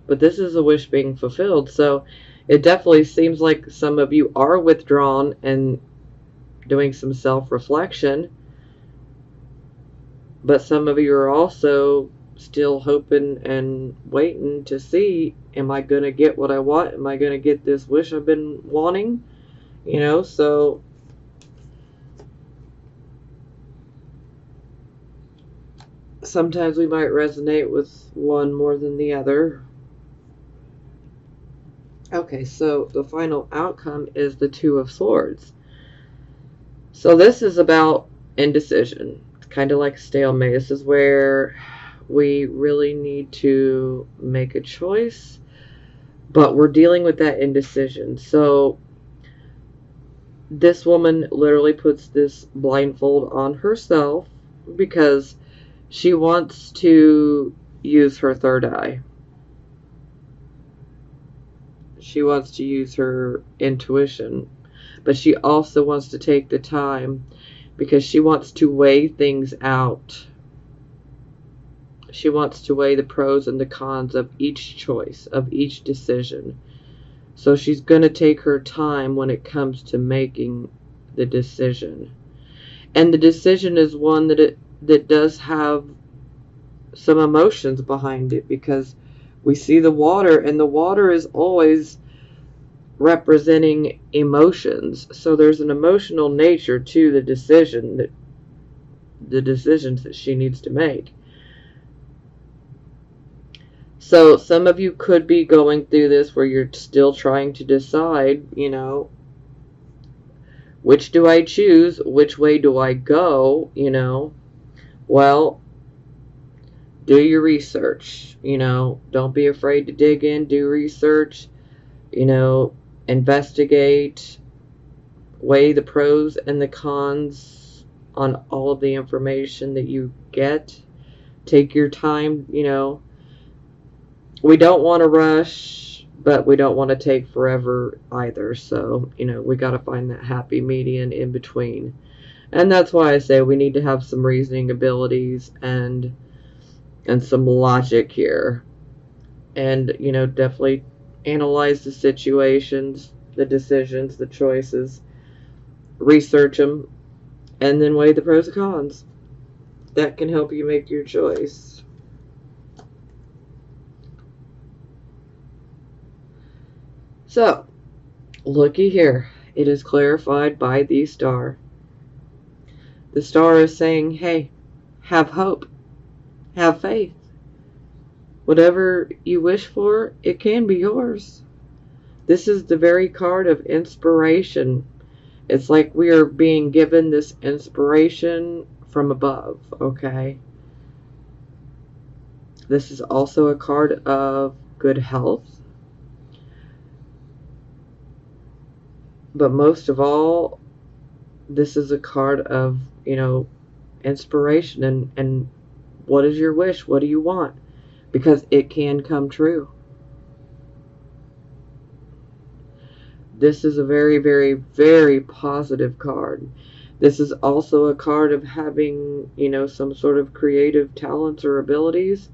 But this is a wish being fulfilled. So it definitely seems like some of you are withdrawn and doing some self-reflection. But some of you are also still hoping and waiting to see, am I going to get what I want? Am I going to get this wish I've been wanting? So sometimes we might resonate with one more than the other. Okay, so the final outcome is the Two of Swords. So this is about indecision. It's kind of like stalemate. This is where we really need to make a choice, but we're dealing with that indecision. So this woman literally puts this blindfold on herself because she wants to use her third eye. She wants to use her intuition, but she also wants to take the time because she wants to weigh things out. She wants to weigh the pros and the cons of each choice, of each decision. So she's going to take her time when it comes to making the decision. And the decision is one that does have some emotions behind it, because we see the water, and the water is always representing emotions. So there's an emotional nature to the decisions that she needs to make. So some of you could be going through this where you're still trying to decide, which do I choose? Which way do I go? Well, do your research. Don't be afraid to dig in, do research, investigate, weigh the pros and the cons on all of the information that you get. Take your time, we don't want to rush, but we don't want to take forever either. So, we got to find that happy median in between. And that's why I say we need to have some reasoning abilities and some logic here. And, definitely analyze the situations, the decisions, the choices, research them, and then weigh the pros and cons. That can help you make your choice. So, looky here. It is clarified by the star. The star is saying, hey, have hope. Have faith. Whatever you wish for, it can be yours. This is the very card of inspiration. It's like we are being given this inspiration from above, okay? This is also a card of good health. But most of all, this is a card of, inspiration and what is your wish? What do you want? Because it can come true. This is a very, very, very positive card. This is also a card of having, some sort of creative talents or abilities.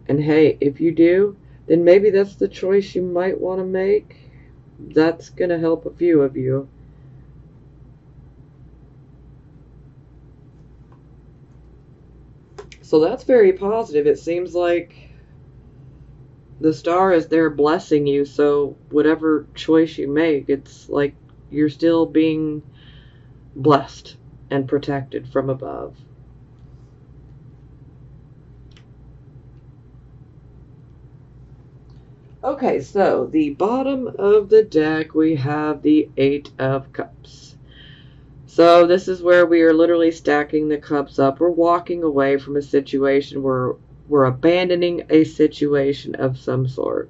And hey, if you do, then maybe that's the choice you might want to make. That's going to help a few of you. So that's very positive. It seems like the star is there blessing you, so whatever choice you make, it's like you're still being blessed and protected from above. Okay, so the bottom of the deck, we have the Eight of Cups. So this is where we are literally stacking the cups up. We're walking away from a situation where we're abandoning a situation of some sort.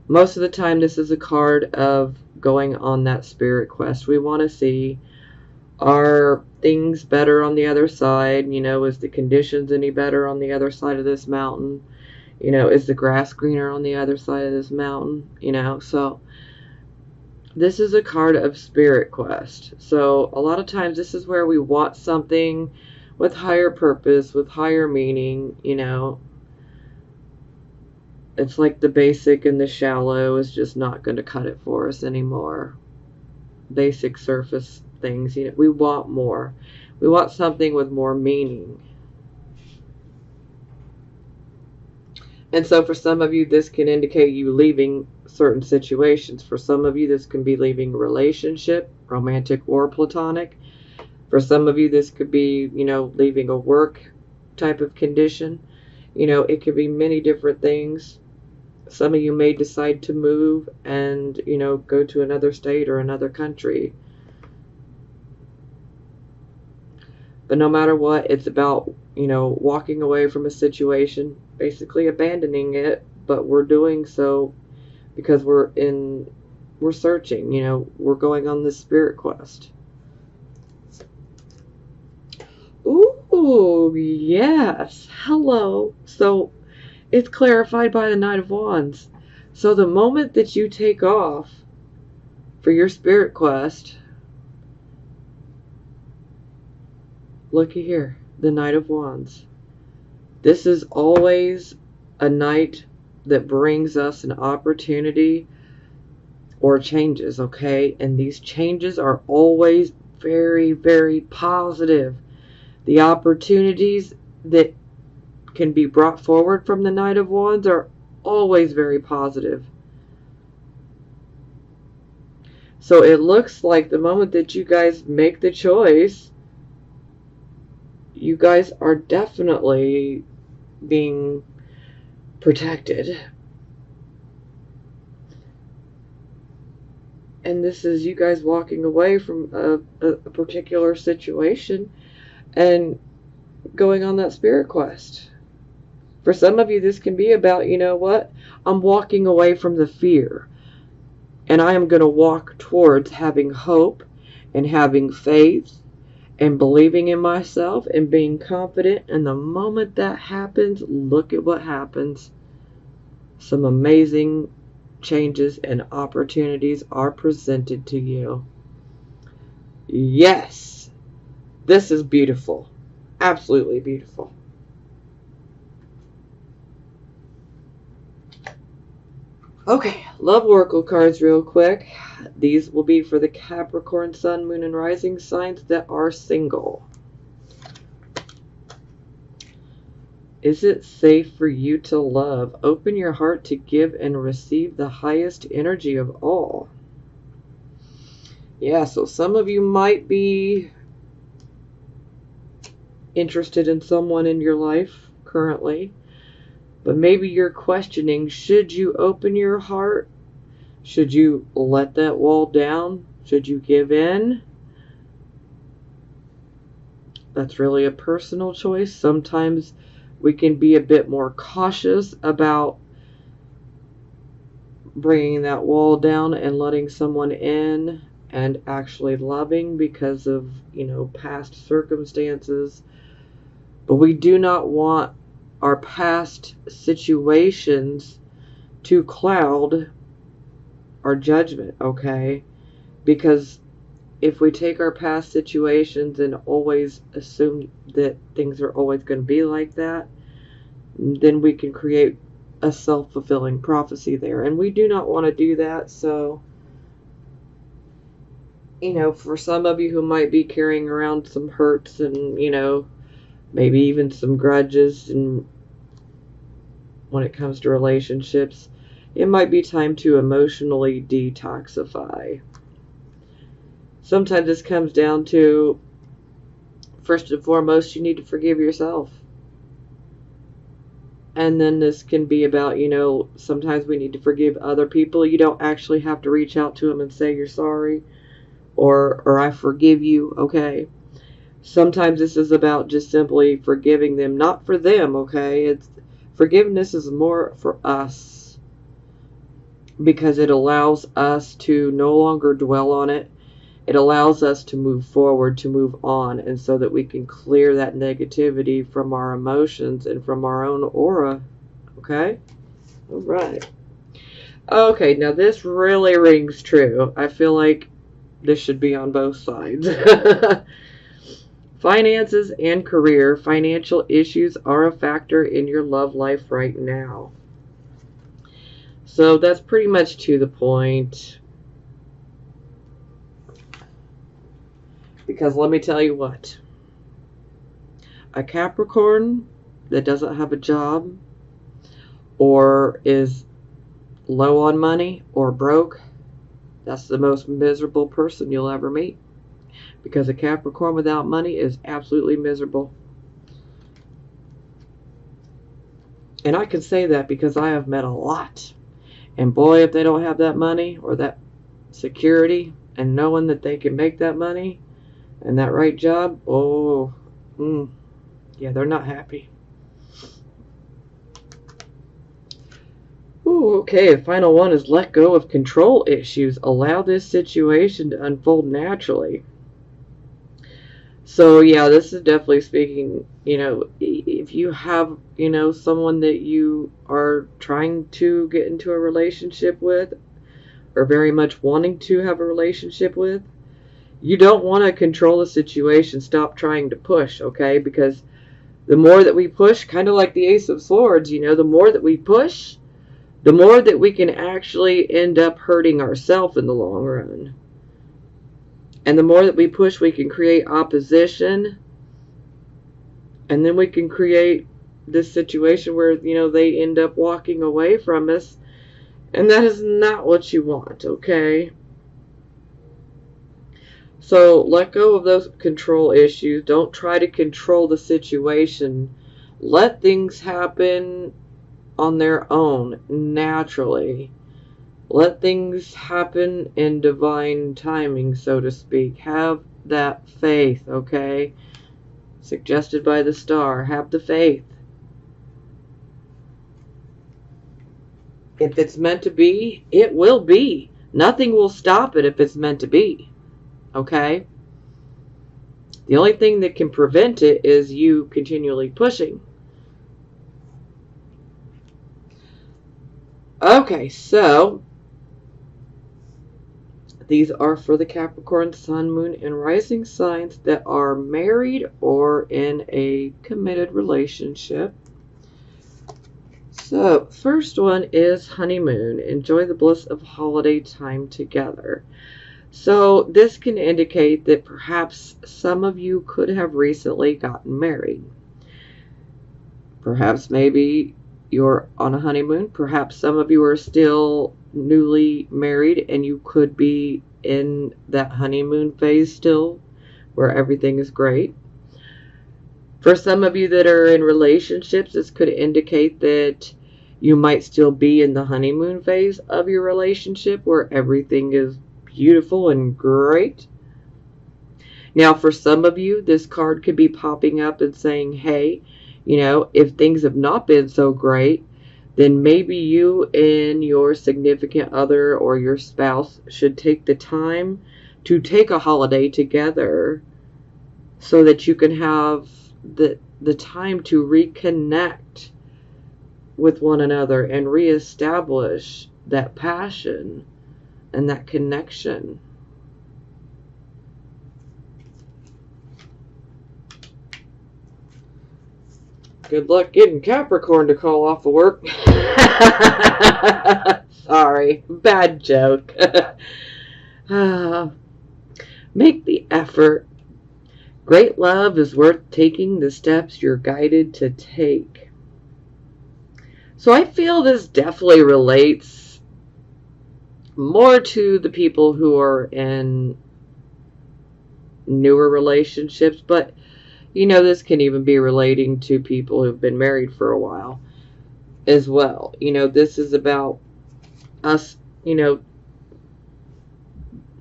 Most of the time, this is a card of going on that spirit quest. We want to see, are things better on the other side? Is the conditions any better on the other side of this mountain? Is the grass greener on the other side of this mountain? So this is a card of spirit quest. So a lot of times this is where we want something with higher purpose, with higher meaning, It's like the basic and the shallow is just not going to cut it for us anymore. Basic surface things, we want more. We want something with more meaning. And so for some of you, this can indicate you leaving certain situations. For some of you, this can be leaving a relationship, romantic or platonic. For some of you, this could be, leaving a work type of condition. It could be many different things. Some of you may decide to move and, go to another state or another country. But no matter what, it's about, walking away from a situation, basically abandoning it, but we're doing so because we're searching, we're going on this spirit quest. Ooh, yes. Hello. So it's clarified by the Knight of Wands. So the moment that you take off for your spirit quest, looky here, the Knight of Wands. This is always a night that brings us an opportunity or changes, okay? And these changes are always very, very positive. The opportunities that can be brought forward from the Knight of Wands are always very positive. So it looks like the moment that you guys make the choice, you guys are definitely being protected. And this is you guys walking away from a particular situation and going on that spirit quest. For some of you, this can be about, I'm walking away from the fear. And I am going to walk towards having hope and having faith and believing in myself and being confident. And the moment that happens, look at what happens. Some amazing changes and opportunities are presented to you. Yes, this is beautiful. Absolutely beautiful. Okay, love oracle cards real quick. These will be for the Capricorn, Sun, Moon, and Rising signs that are single. Is it safe for you to love? Open your heart to give and receive the highest energy of all. Yeah, so some of you might be interested in someone in your life currently, but maybe you're questioning, should you open your heart? Should you let that wall down? Should you give in? That's really a personal choice. Sometimes we can be a bit more cautious about bringing that wall down and letting someone in and actually loving because of, past circumstances. But we do not want our past situations to cloud our judgment, okay? Because if we take our past situations and always assume that things are always going to be like that, then we can create a self-fulfilling prophecy there. And we do not want to do that. So, for some of you who might be carrying around some hurts and, maybe even some grudges, and when it comes to relationships, it might be time to emotionally detoxify. Sometimes this comes down to, first and foremost, you need to forgive yourself. And then this can be about, sometimes we need to forgive other people. You don't actually have to reach out to them and say you're sorry or I forgive you, okay? Sometimes this is about just simply forgiving them, not for them, okay? Forgiveness is more for us because it allows us to no longer dwell on it. It allows us to move forward, to move on, and so that we can clear that negativity from our emotions and from our own aura. Okay? All right. Okay, now this really rings true. I feel like this should be on both sides. Finances and career. Financial issues are a factor in your love life right now. So that's pretty much to the point. Because let me tell you what, a Capricorn that doesn't have a job or is low on money or broke, that's the most miserable person you'll ever meet. Because a Capricorn without money is absolutely miserable. And I can say that because I have met a lot. And boy, if they don't have that money or that security and knowing that they can make that money and that right job, yeah, they're not happy. Ooh, okay, the final one is let go of control issues. Allow this situation to unfold naturally. So, yeah, this is definitely speaking, if you have, someone that you are trying to get into a relationship with or very much wanting to have a relationship with, you don't want to control the situation. Stop trying to push, okay? Because the more that we push, kind of like the Ace of Swords, the more that we push, the more that we can actually end up hurting ourselves in the long run. And the more that we push, we can create opposition. And then we can create this situation where, they end up walking away from us. And that is not what you want, okay? So let go of those control issues. Don't try to control the situation. Let things happen on their own, naturally. Let things happen in divine timing, so to speak. Have that faith, okay? Suggested by the star. Have the faith. If it's meant to be, it will be. Nothing will stop it if it's meant to be. Okay? The only thing that can prevent it is you continually pushing. Okay, so these are for the Capricorn, Sun, Moon, and Rising signs that are married or in a committed relationship. So, first one is honeymoon. Enjoy the bliss of holiday time together. So, this can indicate that perhaps some of you could have recently gotten married. Perhaps maybe you're on a honeymoon. Perhaps some of you are still newly married and you could be in that honeymoon phase still where everything is great. For some of you that are in relationships, this could indicate that you might still be in the honeymoon phase of your relationship where everything is beautiful and great. Now, for some of you, this card could be popping up and saying, hey, if things have not been so great, then maybe you and your significant other or your spouse should take the time to take a holiday together so that you can have the time to reconnect with one another and reestablish that passion and that connection. Good luck getting Capricorn to call off of work. Sorry, bad joke. Make the effort. Great love is worth taking the steps you're guided to take. So I feel this definitely relates more to the people who are in newer relationships, but this can even be relating to people who've been married for a while as well. This is about us,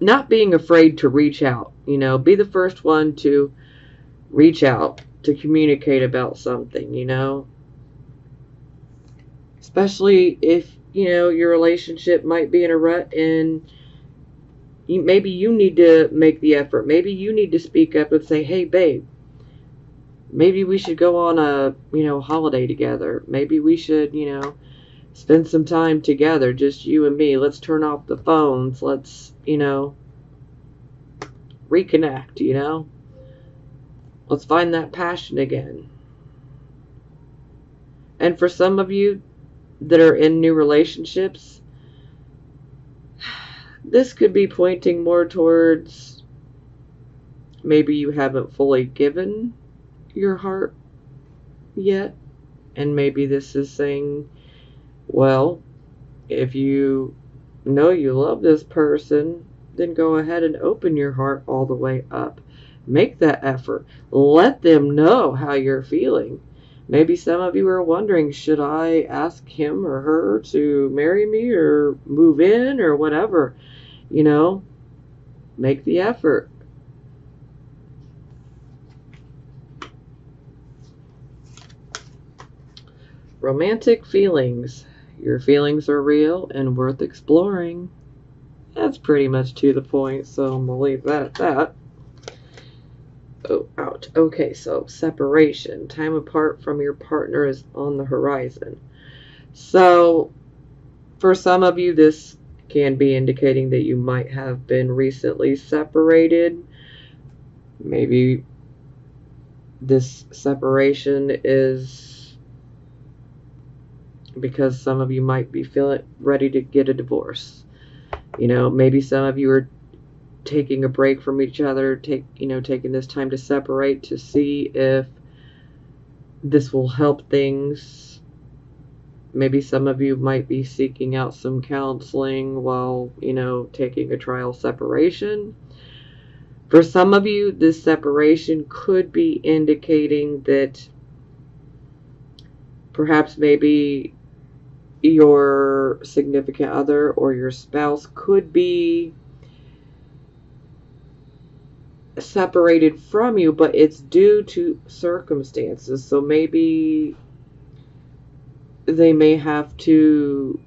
not being afraid to reach out. Be the first one to reach out, to communicate about something, especially if, your relationship might be in a rut and maybe you need to make the effort. Maybe you need to speak up and say, hey, babe, maybe we should go on a, holiday together. Maybe we should, spend some time together, just you and me. Let's turn off the phones. Let's, reconnect, Let's find that passion again. And for some of you that are in new relationships, this could be pointing more towards maybe you haven't fully given your heart yet. And maybe this is saying, well, if you know you love this person, then go ahead and open your heart all the way up. Make that effort. Let them know how you're feeling. Maybe some of you are wondering, should I ask him or her to marry me or move in or whatever? Make the effort. Romantic feelings. Your feelings are real and worth exploring. That's pretty much to the point, so I'm going to leave that at that. Oh, ouch. Okay, so separation. Time apart from your partner is on the horizon. So, for some of you, this can be indicating that you might have been recently separated. Maybe this separation is because some of you might be feeling ready to get a divorce. Maybe some of you are taking a break from each other, taking this time to separate to see if this will help things. Maybe some of you might be seeking out some counseling while, taking a trial separation. For some of you, this separation could be indicating that perhaps maybe your significant other or your spouse could be separated from you, but it's due to circumstances. So maybe they may have to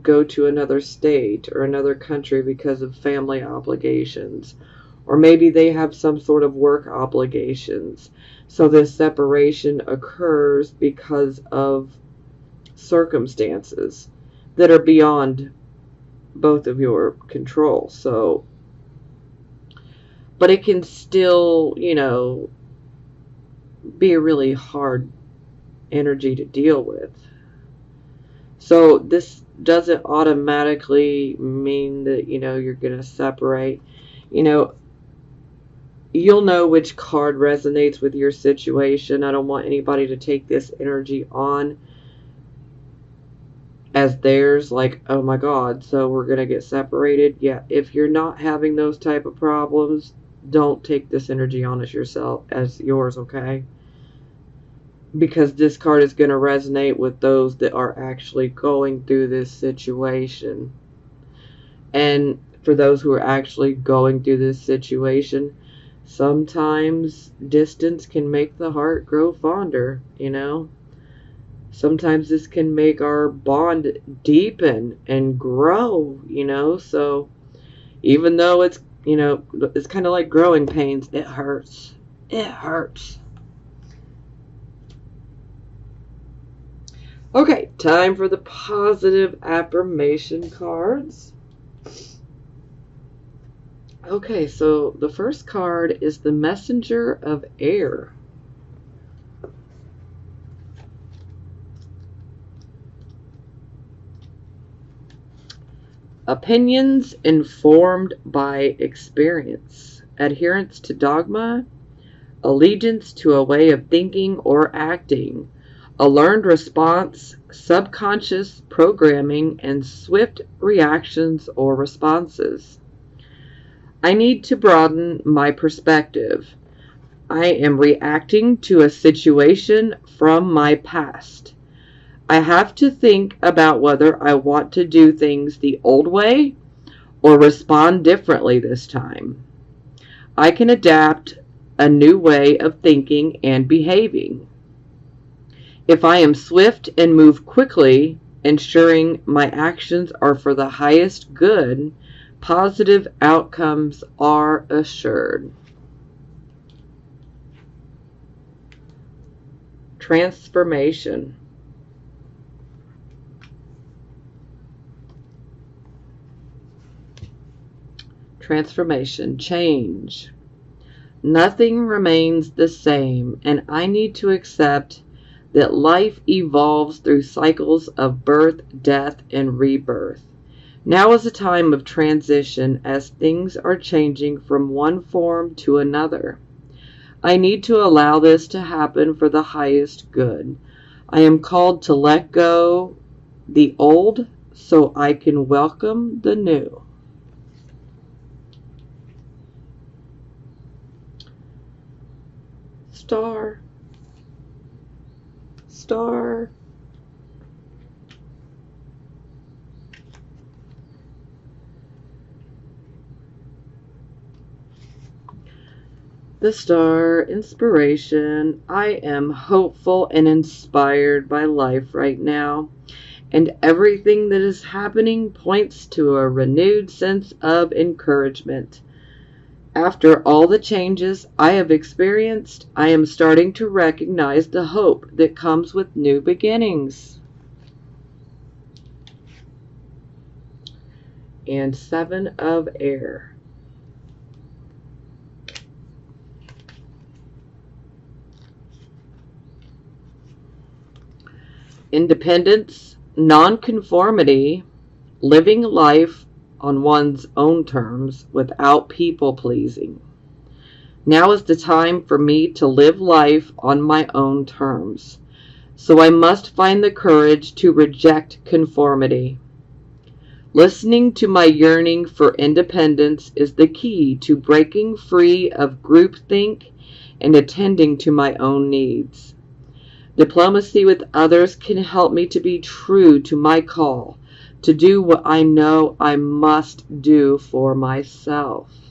go to another state or another country because of family obligations, or maybe they have some sort of work obligations. So this separation occurs because of circumstances that are beyond both of your control. So, but it can still, be a really hard energy to deal with. So this doesn't automatically mean that, you're going to separate. You'll know which card resonates with your situation. I don't want anybody to take this energy on as theirs, like, oh my God, so we're going to get separated. Yeah, if you're not having those type of problems, don't take this energy on as yours, okay? Because this card is going to resonate with those that are actually going through this situation. And for those who are actually going through this situation, sometimes distance can make the heart grow fonder, Sometimes this can make our bond deepen and grow, So even though it's, it's kind of like growing pains, it hurts. It hurts. Okay, time for the positive affirmation cards. Okay, so the first card is the Messenger of Air. Opinions informed by experience, adherence to dogma, allegiance to a way of thinking or acting, a learned response, subconscious programming, and swift reactions or responses. I need to broaden my perspective. I am reacting to a situation from my past. I have to think about whether I want to do things the old way or respond differently this time. I can adapt a new way of thinking and behaving. If I am swift and move quickly, ensuring my actions are for the highest good, positive outcomes are assured. Transformation. Transformation, change. Nothing remains the same, and I need to accept that life evolves through cycles of birth, death, and rebirth. Now is a time of transition as things are changing from one form to another. I need to allow this to happen for the highest good. I am called to let go the old so I can welcome the new. Star. Star. The star, inspiration. I am hopeful and inspired by life right now, and everything that is happening points to a renewed sense of encouragement. After all the changes I have experienced, I am starting to recognize the hope that comes with new beginnings. And 7 of Air. Independence, nonconformity, living life on one's own terms without people pleasing. Now is the time for me to live life on my own terms. So I must find the courage to reject conformity. Listening to my yearning for independence is the key to breaking free of groupthink and attending to my own needs. Diplomacy with others can help me to be true to my call, to do what I know I must do for myself.